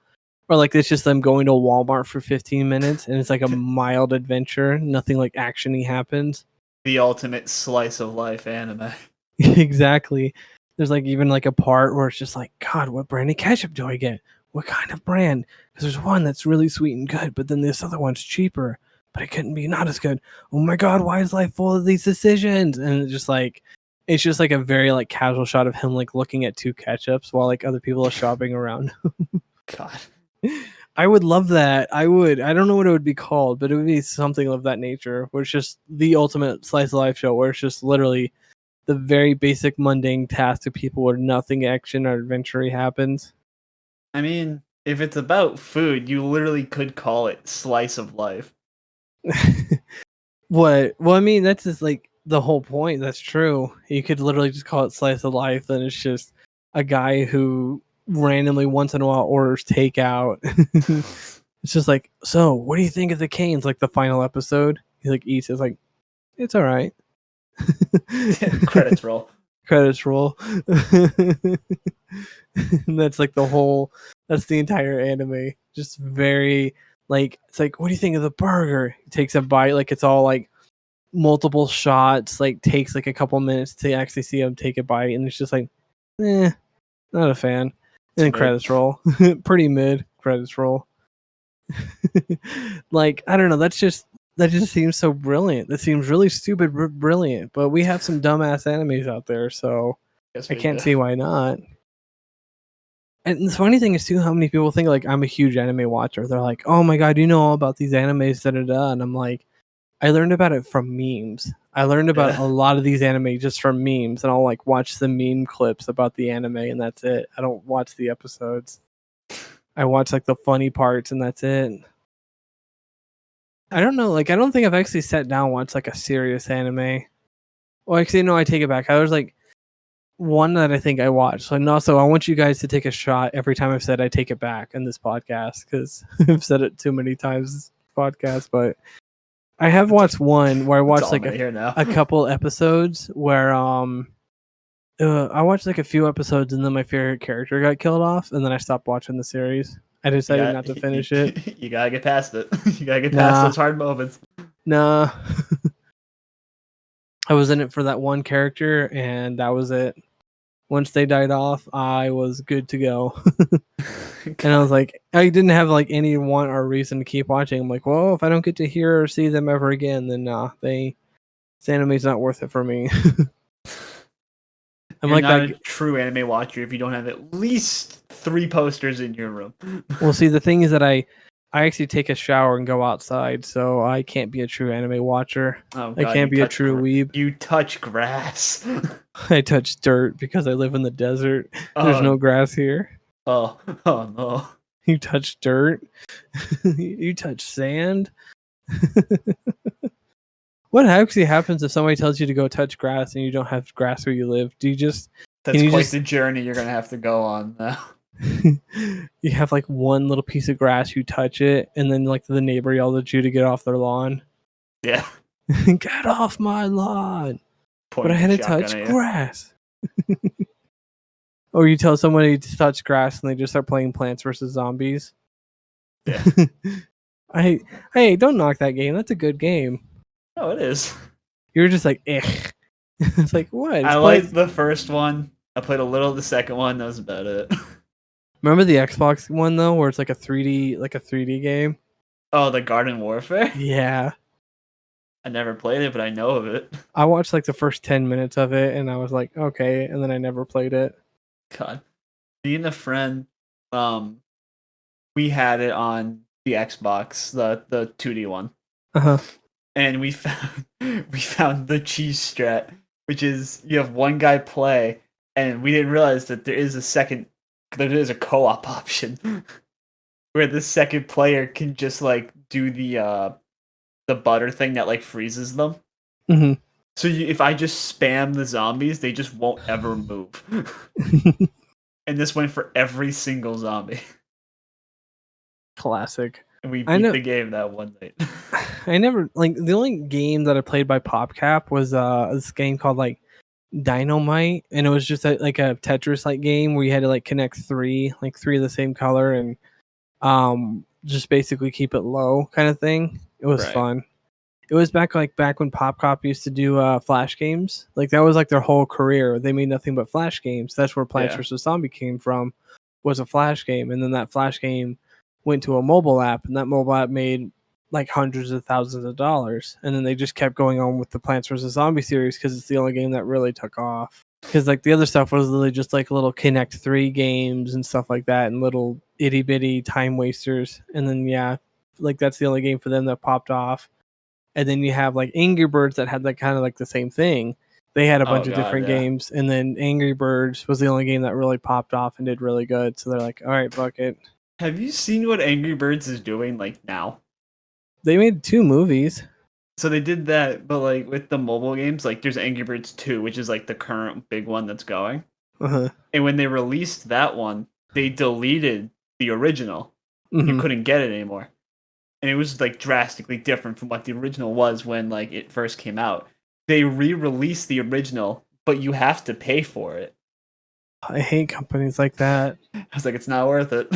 or like it's just them going to Walmart for 15 minutes, and it's like a mild adventure. Nothing like actiony happens. The ultimate slice of life anime. Exactly. There's like even like a part where it's just like, God, what brand of ketchup do I get? What kind of brand? Because there's one that's really sweet and good, but then this other one's cheaper, but it couldn't be not as good. Oh my God, why is life full of these decisions? And it's just like a very like casual shot of him like looking at 2 ketchups while like other people are shopping around. God. I would love that. I don't know what it would be called, but it would be something of that nature, where it's just the ultimate slice of life show, where it's just literally the very basic mundane task of people where nothing action or adventure happens. I mean, if it's about food, you literally could call it slice of life. What? Well, I mean, that's just like the whole point. That's true. You could literally just call it slice of life, and it's just a guy who randomly once in a while orders takeout. It's just like, so what do you think of the Canes? Like the final episode, he like eats. It's like, it's all right. Credits roll. Credits roll. And that's like that's the entire anime. Just very like, it's like, what do you think of the burger? He takes a bite, like it's all like multiple shots, like takes like a couple minutes to actually see him take a bite, and it's just like, not a fan. And then credits roll. Pretty mid. Credits roll. Like, I don't know, that just seems so brilliant. That seems really stupid brilliant, but we have some dumbass animes out there, so I can't see why not. And the funny thing is too, how many people think like I'm a huge anime watcher. They're like, oh my God, you know all about these animes, da-da-da. And I'm like, I learned about it from memes. I learned about a lot of these anime just from memes, and I'll like watch the meme clips about the anime, and that's it. I don't watch the episodes. I watch like the funny parts, and that's it. I don't know, like I don't think I've actually sat down and watched like a serious anime. Well, actually, no, I take it back. I was like one that I think I watched. And also, I want you guys to take a shot every time I've said I take it back in this podcast, because I've said it too many times this podcast. But I have watched one where I watched like a couple episodes where I watched like a few episodes, and then my favorite character got killed off, and then I stopped watching the series. I decided not to finish it. You gotta get past it. You gotta get past those hard moments. Nah. I was in it for that one character, and that was it. Once they died off, I was good to go. And I was like, I didn't have like any want or reason to keep watching. I'm like, well, if I don't get to hear or see them ever again, then this anime's not worth it for me. I'm like not a true anime watcher if you don't have at least 3 posters in your room. Well, see, the thing is that I actually take a shower and go outside, so I can't be a true anime watcher. Oh, God, I can't be a true weeb. You touch grass. I touch dirt because I live in the desert. There's no grass here. Oh no. You touch dirt. You touch sand. What actually happens if somebody tells you to go touch grass and you don't have grass where you live? Do you just That's quite the journey you're gonna have to go on now. you have like one little piece of grass, you touch it, and then like the neighbor yells at you to get off their lawn. Yeah. Get off my lawn. Point but I had to touch grass. Or you tell somebody to touch grass and they just start playing Plants vs. Zombies. Yeah. Hey, don't knock that game. That's a good game. Oh, it is. You're just like, eh. It's like, what? I liked the first one. I played a little of the second one. That was about it. Remember the Xbox one though, where it's like a 3D game? Oh, the Garden Warfare? Yeah. I never played it, but I know of it. I watched like the first 10 minutes of it and I was like, okay, and then I never played it. God. Me and a friend, we had it on the Xbox, the 2D one. Uh-huh. And we found the cheese strat, which is you have one guy play, and we didn't realize that there is a co-op option where the second player can just like do the butter thing that like freezes them. Mm-hmm. So if I just spam the zombies, they just won't ever move. And this went for every single zombie. Classic. And we beat the game that one night. I never like the only game that I played by PopCap was this game called like Dynamite, and it was just like a Tetris like game where you had to like connect three of the same color and just basically keep it low kind of thing. It was fun. It was back when PopCap used to do Flash games. Like that was like their whole career. They made nothing but Flash games. That's where Plants vs. Zombie came from, was a Flash game, and then that Flash game went to a mobile app, and that mobile app made like hundreds of thousands of dollars, and then they just kept going on with the Plants vs. Zombie series because it's the only game that really took off. Because like the other stuff was literally just like little Connect 3 games and stuff like that, and little itty bitty time wasters. And then like that's the only game for them that popped off. And then you have like Angry Birds that had like kind of like the same thing. They had a bunch of different games, and then Angry Birds was the only game that really popped off and did really good. So they're like, all right, fuck it. Have you seen what Angry Birds is doing like now? They made 2 movies. So they did that, but like with the mobile games, like there's Angry Birds 2, which is like the current big one that's going. Uh-huh. And when they released that one, they deleted the original. Mm-hmm. You couldn't get it anymore. And it was like drastically different from what the original was when like it first came out. They re-released the original, but you have to pay for it. I hate companies like that. I was like, it's not worth it.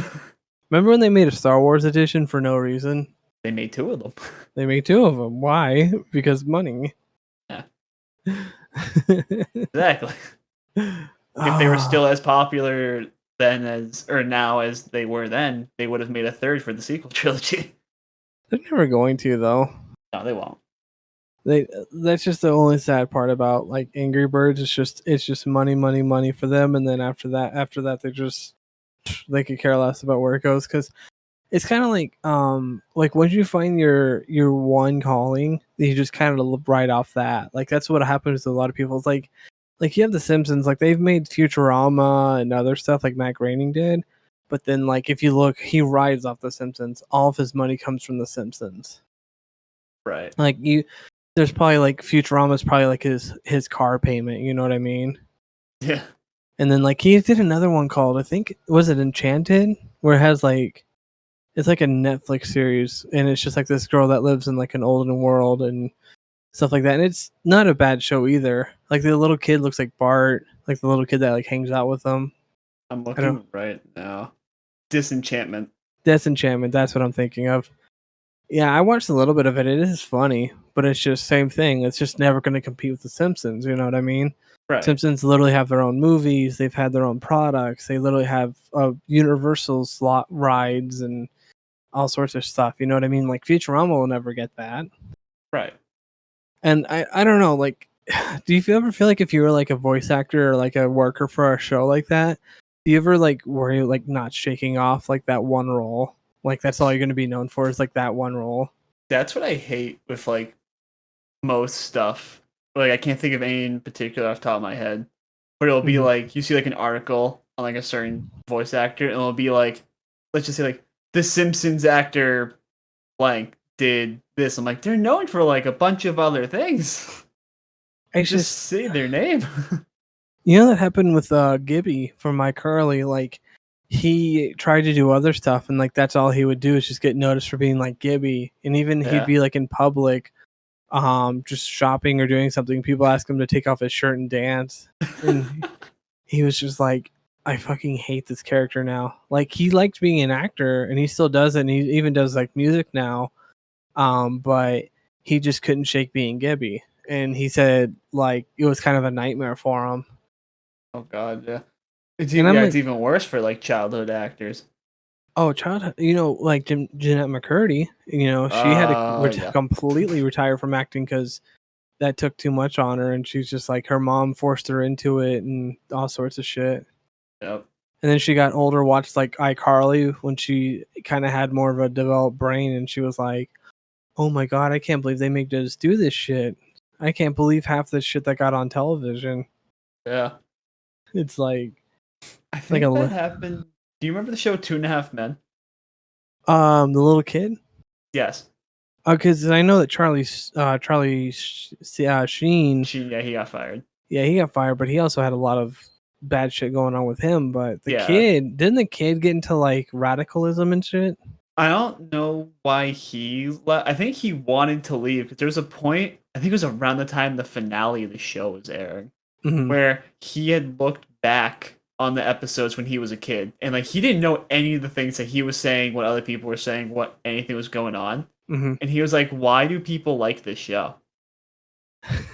Remember when they made a Star Wars edition for no reason? They made 2 of them. They made 2 of them. Why? Because money. Yeah. Exactly. If they were still as popular then now as they were then, they would have made a 3rd for the sequel trilogy. They're never going to though. No, they won't. That's just the only sad part about like Angry Birds. It's just money for them, and then after that they could care less about where it goes, because it's kind of like once you find your one calling, you just kind of live right off that. Like that's what happens to a lot of people. It's like you have the Simpsons, like they've made Futurama and other stuff like Matt Groening did, but then like if you look, he rides off the Simpsons. All of his money comes from the Simpsons. Right. Like there's probably like Futurama's probably like his car payment, you know what I mean? Yeah. And then like he did another one called, I think, was it Enchanted, where it has like, it's like a Netflix series, and it's just like this girl that lives in like an olden world and stuff like that. And it's not a bad show either. Like the little kid looks like Bart, like the little kid that like hangs out with them. I'm looking right now. Disenchantment. That's what I'm thinking of. Yeah, I watched a little bit of it. It is funny, but it's just same thing. It's just never going to compete with The Simpsons. You know what I mean? Right. Simpsons literally have their own movies. They've had their own products. They literally have Universal slot rides and all sorts of stuff. You know what I mean? Like Futurama will never get that. Right. And I don't know. Like, do you ever feel like if you were like a voice actor or like a worker for a show like that, do you ever like worry like not shaking off like that one role? Like that's all you're going to be known for is like that one role. That's what I hate with like most stuff. Like I can't think of any in particular off the top of my head, but it'll be like you see like an article on like a certain voice actor, and it'll be like, let's just say like the Simpsons actor blank did this. I'm like, they're known for like a bunch of other things. I just say their name. You know that happened with Gibby from iCarly. Like, he tried to do other stuff, and like that's all he would do is just get noticed for being like Gibby. And even he'd be like in public, just shopping or doing something. People ask him to take off his shirt and dance, and he was just like, I fucking hate this character now. Like, he liked being an actor, and he still does it, and he even does like music now. But he just couldn't shake being Gibby, and he said like it was kind of a nightmare for him. Oh God, yeah. It's even worse for like childhood actors. Oh, childhood, like Jeanette McCurdy, she had to completely retire from acting because that took too much on her, and she's just like, her mom forced her into it and all sorts of shit. Yep. And then she got older, watched like iCarly when she kind of had more of a developed brain, and she was like, oh my God, I can't believe they make us do this shit. I can't believe half this shit that got on television. Yeah. It's like, I think that happened. Do you remember the show 2.5 Men? The little kid? Yes. Because I know that Charlie Sheen. Yeah, he got fired. Yeah, he got fired, but he also had a lot of bad shit going on with him. But didn't the kid get into like radicalism and shit? I don't know why he left. I think he wanted to leave because there was a point, I think it was around the time the finale of the show was airing, where he had looked back on the episodes when he was a kid, and like he didn't know any of the things that he was saying, what other people were saying, what anything was going on. And he was like, why do people like this show?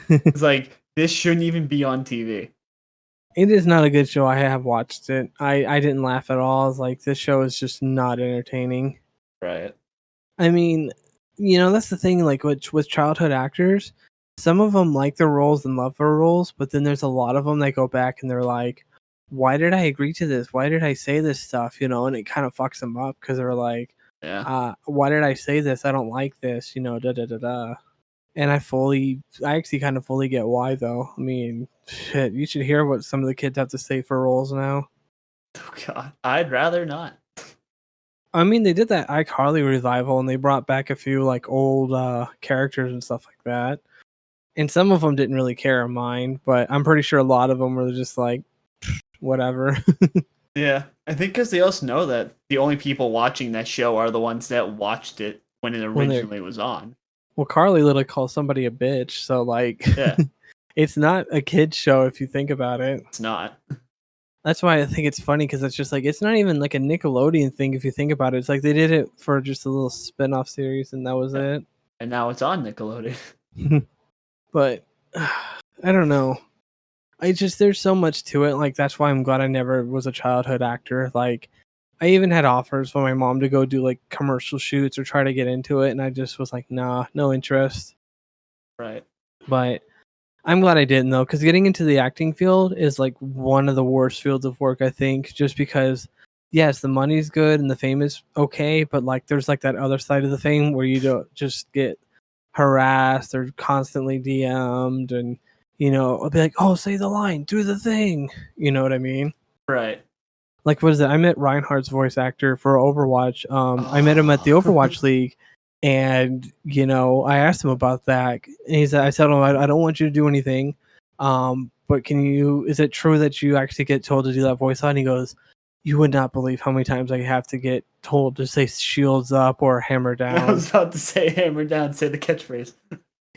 It's like, this shouldn't even be on TV. It is not a good show. I have watched it. I didn't laugh at all. I was like, this show is just not entertaining. Right. I mean, that's the thing, like with childhood actors, some of them like their roles and love their roles, but then there's a lot of them that go back and they're like, why did I agree to this? Why did I say this stuff? And it kind of fucks them up because they're like, why did I say this? I don't like this, da da da da. And I actually kind of fully get why, though. I mean, shit, you should hear what some of the kids have to say for roles now. Oh God, I'd rather not. I mean, they did that iCarly revival, and they brought back a few like old characters and stuff like that. And some of them didn't really care or mind, but I'm pretty sure a lot of them were just like, whatever. Yeah, I think because they also know that the only people watching that show are the ones that watched it when it originally was on. Well, Carly literally calls somebody a bitch, so like, it's not a kid's show if you think about it. It's not. That's why I think it's funny, because it's just like, it's not even like a Nickelodeon thing if you think about it. It's like they did it for just a little spin-off series and that was it. And now it's on Nickelodeon. But I don't know. There's so much to it. Like, that's why I'm glad I never was a childhood actor. Like, I even had offers from my mom to go do like commercial shoots or try to get into it, and I just was like, nah, no interest. Right. But I'm glad I didn't, though, because getting into the acting field is like one of the worst fields of work, I think, just because, yes, the money's good and the fame is okay, but like there's like that other side of the fame where you don't just get harassed or constantly DM'd, and I'll be like, oh, say the line, do the thing. You know what I mean? Right. Like, what is it? I met Reinhardt's voice actor for Overwatch. I met him at the Overwatch League, and I asked him about that. And I said, "Oh, I don't want you to do anything, but is it true that you actually get told to do that voice line?" He goes, "You would not believe how many times I have to get told to say shields up or hammer down." I was about to say hammer down, say the catchphrase.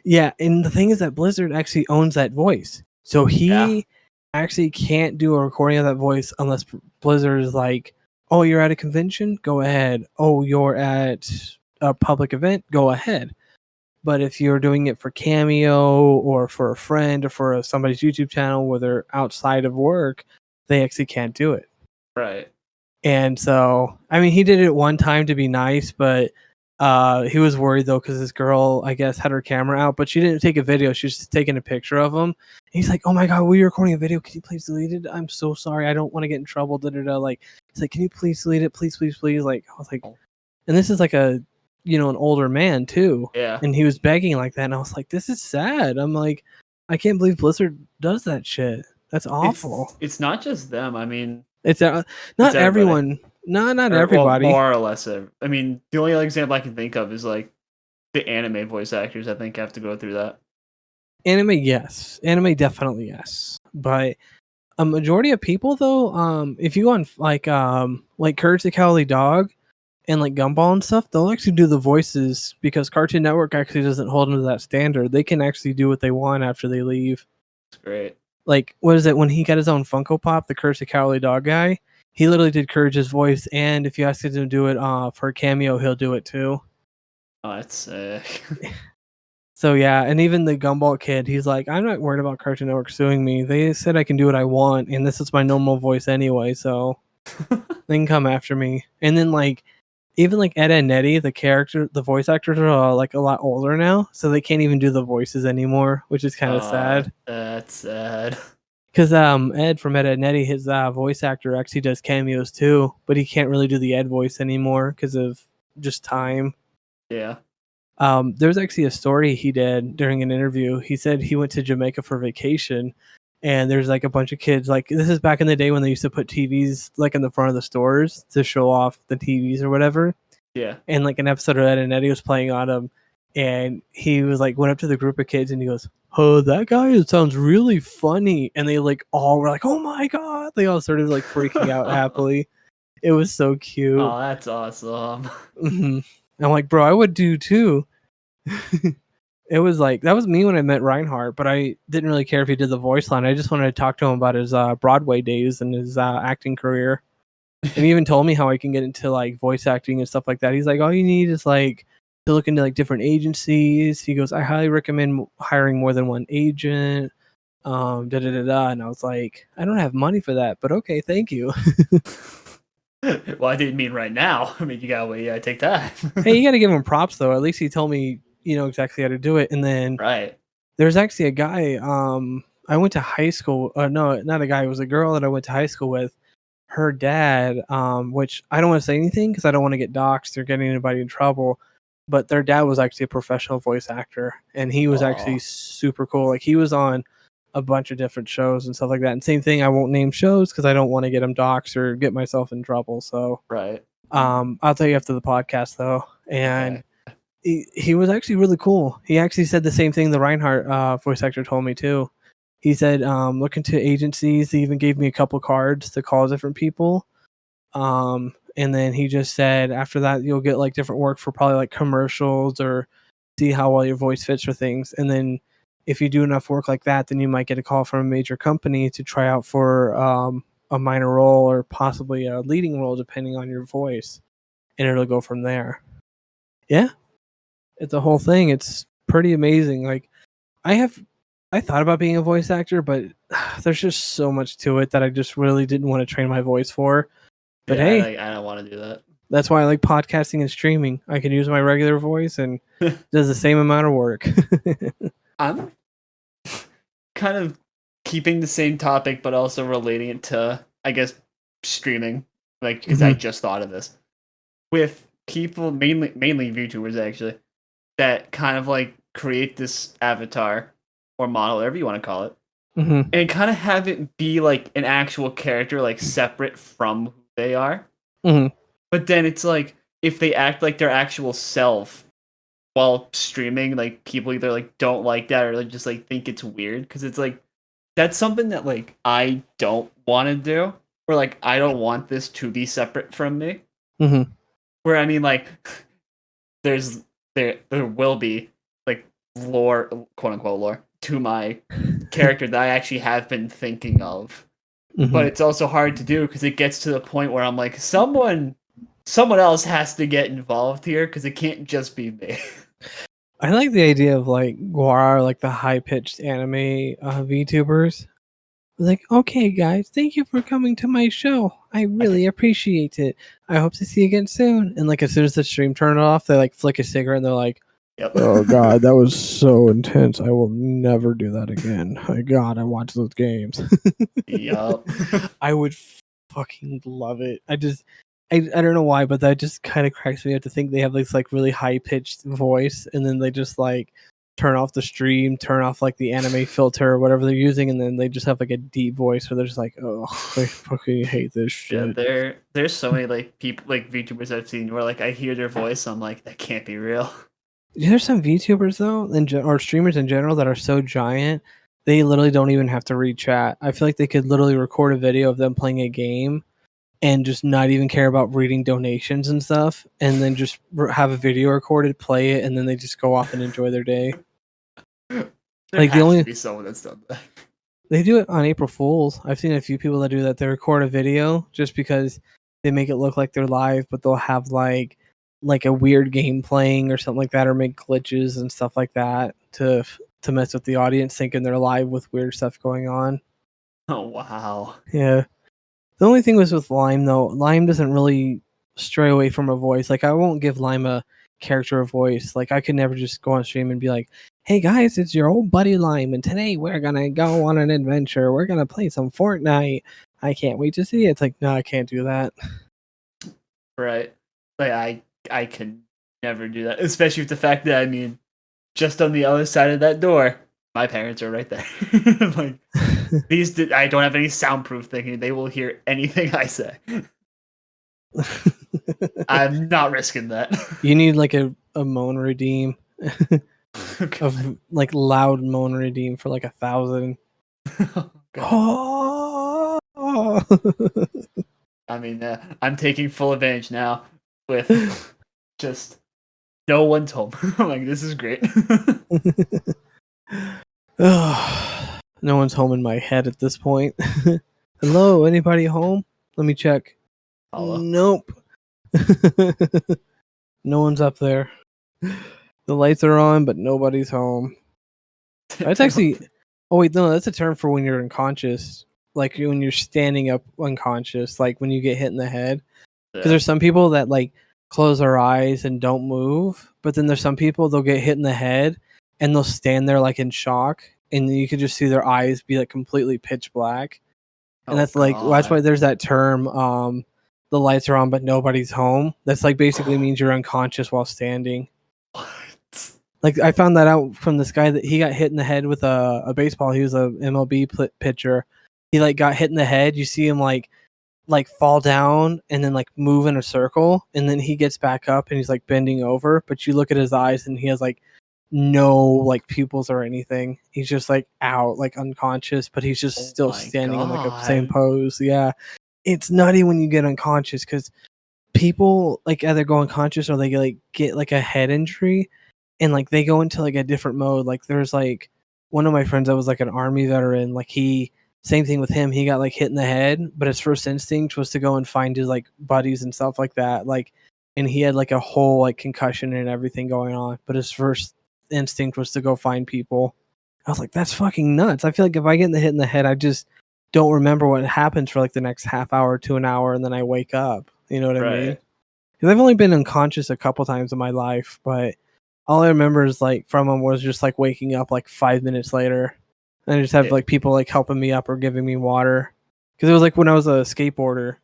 Yeah, and the thing is that Blizzard actually owns that voice, so he actually can't do a recording of that voice unless Blizzard is like, oh, you're at a convention? Go ahead. Oh, you're at a public event? Go ahead. But if you're doing it for Cameo or for a friend or for somebody's YouTube channel where they're outside of work, they actually can't do it. Right. And so, I mean, he did it one time to be nice, but he was worried, though, because this girl, I guess, had her camera out, but she didn't take a video. She was just taking a picture of him. And he's like, oh my God, were you recording a video? Can you please delete it? I'm so sorry. I don't want to get in trouble. Da-da-da. Like, he's like, can you please delete it? Please, please, please. Like, I was like, and this is like an older man, too. Yeah. And he was begging like that. And I was like, this is sad. I'm like, I can't believe Blizzard does that shit. That's awful. It's not just them. I mean, it's not everyone. No, not everybody. Well, more or less. I mean, the only example I can think of is like the anime voice actors, I think, have to go through that. Anime, yes. Anime, definitely yes. But a majority of people, though, if you go on like Courage the Cowardly Dog and like Gumball and stuff, they'll actually do the voices because Cartoon Network actually doesn't hold them to that standard. They can actually do what they want after they leave. It's great. Like, what is it? When he got his own Funko Pop, the Courage the Cowardly Dog guy, he literally did Courage's voice, and if you ask him to do it for a cameo, he'll do it too. Oh, that's sick. So yeah, and even the Gumball kid, he's like, I'm not worried about Cartoon Network suing me. They said I can do what I want, and this is my normal voice anyway, so they can come after me. And then like, even like Ed and Nettie, the voice actors are like a lot older now, so they can't even do the voices anymore, which is kind of sad. That's sad. Because Ed from Ed and Nettie, his voice actor actually does cameos too, but he can't really do the Ed voice anymore because of just time. Yeah. There's actually a story he did during an interview. He said he went to Jamaica for vacation, and there's like a bunch of kids. Like, this is back in the day when they used to put TVs like in the front of the stores to show off the TVs or whatever. Yeah. And like an episode of Ed and Eddie was playing on him, and he was like went up to the group of kids and he goes, "Oh, that guy, it sounds really funny." And they like all were like, "Oh my god!" They all started like freaking out happily. It was so cute. Oh, that's awesome. Mm-hmm. I'm like, bro, I would do too. It was like, that was me when I met Reinhardt, but I didn't really care if he did the voice line. I just wanted to talk to him about his Broadway days and his acting career. And he even told me how I can get into like voice acting and stuff like that. He's like, all you need is like to look into like different agencies. He goes, I highly recommend hiring more than one agent. Da da da da. And I was like, I don't have money for that, but okay, thank you. Well, I didn't mean right now. I mean, you gotta take time. Hey, you gotta give him props though. At least he told me, exactly how to do it. And then Right. there's actually a guy I went to high school. No, not a guy. It was a girl that I went to high school with. Her dad, which I don't want to say anything because I don't want to get doxxed or get anybody in trouble. But their dad was actually a professional voice actor, and he was actually super cool. Like, he was on a bunch of different shows and stuff like that. And same thing, I won't name shows because I don't want to get him doxxed or get myself in trouble. So, right. I'll tell you after the podcast though. And he was actually really cool. He actually said the same thing the Reinhardt voice actor told me too. He said, look into agencies. He even gave me a couple cards to call different people. And then he just said after that, you'll get like different work for probably like commercials or see how well your voice fits for things. And then if you do enough work like that, then you might get a call from a major company to try out for a minor role or possibly a leading role, depending on your voice. And it'll go from there. Yeah. It's a whole thing. It's pretty amazing. Like, I thought about being a voice actor, but there's just so much to it that I just really didn't want to train my voice for. But yeah, hey, I don't want to do that. That's why I like podcasting and streaming. I can use my regular voice and does the same amount of work. I'm kind of keeping the same topic, but also relating it to, I guess, streaming. Like, because I just thought of this with people, mainly VTubers actually, that kind of like create this avatar or model, whatever you want to call it, and kind of have it be like an actual character, like separate from who they are. But then it's like if they act like their actual self while streaming, like people either like don't like that or like just like think it's weird because it's like that's something that like I don't want to do, or like I don't want this to be separate from me. Where I mean, like there will be like lore, quote unquote lore, to my character that I actually have been thinking of. But it's also hard to do because it gets to the point where I'm like, someone else has to get involved here because it can't just be me. I like the idea of like Guar, like the high-pitched anime VTubers. Like, okay, guys, thank you for coming to my show. I really appreciate it. I hope to see you again soon. And like as soon as the stream turned off, they like flick a cigarette and they're like, oh god, that was so intense. I will never do that again. My god, I watch those games. Yup. I would fucking love it. I don't know why, but that just kind of cracks me up to think they have this like really high pitched voice, and then they just like turn off the stream, turn off like the anime filter or whatever they're using, and then they just have like a deep voice where they're just like, oh, I fucking hate this shit. Yeah, there's so many like people like VTubers I've seen where like I hear their voice, I'm like, that can't be real. There's some VTubers though, or streamers in general that are so giant, they literally don't even have to read chat. I feel like they could literally record a video of them playing a game and just not even care about reading donations and stuff, and then just have a video recorded, play it, and then they just go off and enjoy their day. There has to be someone that's done that. They do it on April Fools. I've seen a few people that do that. They record a video just because they make it look like they're live, but they'll have like a weird game playing or something like that, or make glitches and stuff like that to mess with the audience, thinking they're live with weird stuff going on. Oh wow. Yeah. The only thing was with Lime though, Lime doesn't really stray away from a voice. Like I won't give Lime a character a voice. Like I could never just go on stream and be like, "Hey guys, it's your old buddy Lime, and today we're gonna go on an adventure. We're gonna play some Fortnite. I can't wait to see it." It's like, no, I can't do that. Right. Like I can never do that, especially with the fact that just on the other side of that door, my parents are right there. Like I don't have any soundproof thing. They will hear anything I say. I'm not risking that. You need like a moan redeem. Of like loud moan redeem for like 1,000. Oh, I mean, I'm taking full advantage now with just no one's home. Like this is great. No one's home in my head at this point. Hello, anybody home? Let me check. Hello? Nope. No one's up there. The lights are on, but nobody's home. That's actually... Oh, wait, no, that's a term for when you're unconscious. Like when you're standing up unconscious, like when you get hit in the head. Because there's some people that like close their eyes and don't move, but then there's some people they'll get hit in the head and they'll stand there like in shock, and you could just see their eyes be like completely pitch black. And that's like that's why there's that term, the lights are on but nobody's home. That's like basically means you're unconscious while standing. What? Like I found that out from this guy that he got hit in the head with a baseball. He was a MLB pitcher. He like got hit in the head. You see him like fall down and then like move in a circle, and then he gets back up and he's like bending over, but you look at his eyes and he has like no like pupils or anything. He's just like out, like unconscious, but he's just still standing in like a same pose. Yeah, it's nutty when you get unconscious because people like either go unconscious or they like get like a head injury and like they go into like a different mode. Like there's like one of my friends that was like an army veteran, like same thing with him. He got like hit in the head, but his first instinct was to go and find his like buddies and stuff like that. Like, and he had like a whole like concussion and everything going on, but his first instinct was to go find people. I was like, that's fucking nuts. I feel like if I get hit in the head, I just don't remember what happens for like the next half hour to an hour, and then I wake up. You know what I mean? Because I've only been unconscious a couple times in my life, but all I remember is like from them was just like waking up like 5 minutes later. And I just have like people like helping me up or giving me water. Because it was like when I was a skateboarder.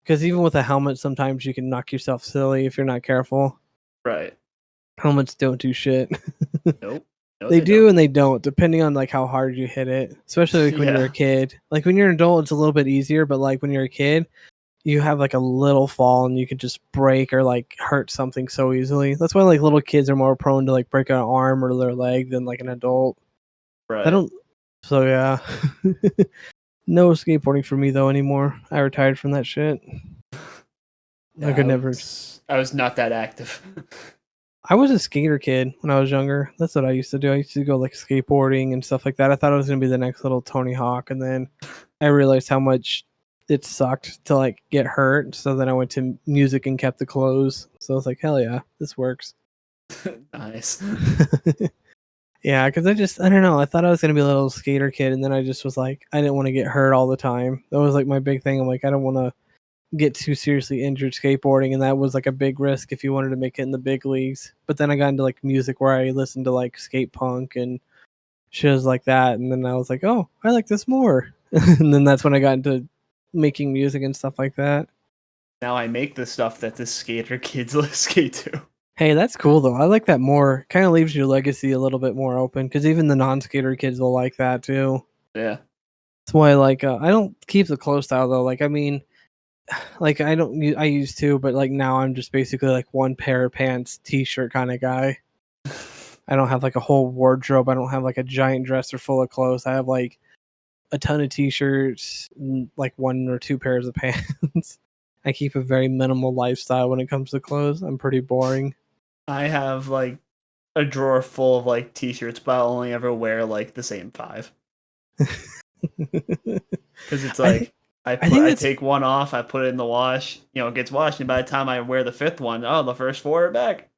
Because even with a helmet, sometimes you can knock yourself silly if you're not careful. Right. Helmets don't do shit. Nope. No, they do and they don't, depending on like how hard you hit it. Especially like when you're a kid. Like when you're an adult, it's a little bit easier. But like when you're a kid, you have like a little fall and you can just break or like hurt something so easily. That's why like little kids are more prone to like break an arm or their leg than like an adult. Right. So yeah. No skateboarding for me though anymore. I retired from that shit. Yeah, I could never. I was not that active. I was a skater kid when I was younger. That's what I used to do. I used to go like skateboarding and stuff like that. I thought I was gonna be the next little Tony Hawk, and then I realized how much it sucked to like get hurt. So then I went to music and kept the clothes. So I was like, hell yeah, this works. Nice. Yeah, because I don't know. I thought I was gonna be a little skater kid, and then I just was like, I didn't want to get hurt all the time. That was like my big thing. I'm like, I don't want to get too seriously injured skateboarding, and that was like a big risk if you wanted to make it in the big leagues. But then I got into like music where I listened to like skate punk and shows like that, and then I was like, oh, I like this more. And then that's when I got into making music and stuff like that. Now I make the stuff that the skater kids skate to. Hey, that's cool though. I like that more. Kind of leaves your legacy a little bit more open because even the non-skater kids will like that too. Yeah. That's why like I don't keep the clothes style though. Like I mean, like I used to, but like now I'm just basically like one pair of pants, t-shirt kind of guy. I don't have like a whole wardrobe. I don't have like a giant dresser full of clothes. I have like a ton of t-shirts, like 1 or 2 pairs of pants. I keep a very minimal lifestyle when it comes to clothes. I'm pretty boring. I have like a drawer full of like t-shirts, but I only ever wear like the same 5. Because it's like I take one off, I put it in the wash, it gets washed, and by the time I wear the 5th one, oh, the first 4 are back.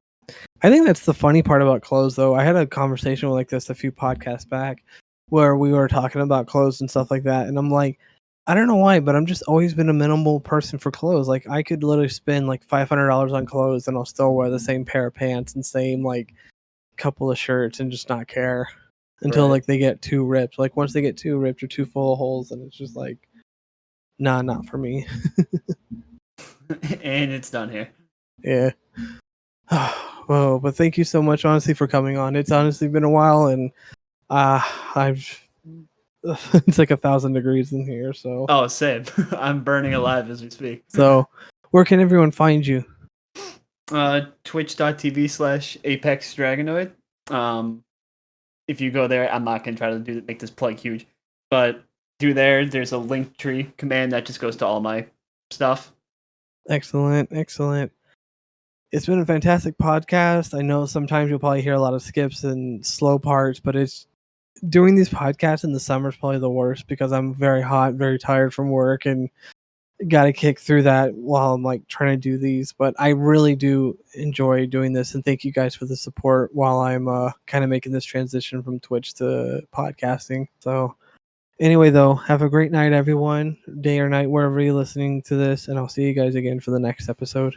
I think that's the funny part about clothes, though. I had a conversation like this a few podcasts back where we were talking about clothes and stuff like that, and I'm like, I don't know why, but I'm just always been a minimal person for clothes. Like, I could literally spend like $500 on clothes, and I'll still wear the same pair of pants and same like couple of shirts and just not care until like they get too ripped. Like once they get too ripped or too full of holes, and it's just like, nah, not for me. And it's done here. Yeah. Well, but thank you so much, honestly, for coming on. It's honestly been a while, and I've it's like 1,000 degrees in here, so. Oh, same. I'm burning alive as we speak. So, where can everyone find you? Twitch.tv/ApexDragonoid. If you go there, I'm not gonna try to make this plug huge, but there's a link tree command that just goes to all my stuff. Excellent. It's been a fantastic podcast. I know sometimes you'll probably hear a lot of skips and slow parts, but it's doing these podcasts in the summer is probably the worst because I'm very hot, very tired from work, and got to kick through that while I'm like trying to do these. But I really do enjoy doing this, and thank you guys for the support while I'm kind of making this transition from Twitch to podcasting. So anyway, though, have a great night, everyone, day or night, wherever you're listening to this, and I'll see you guys again for the next episode.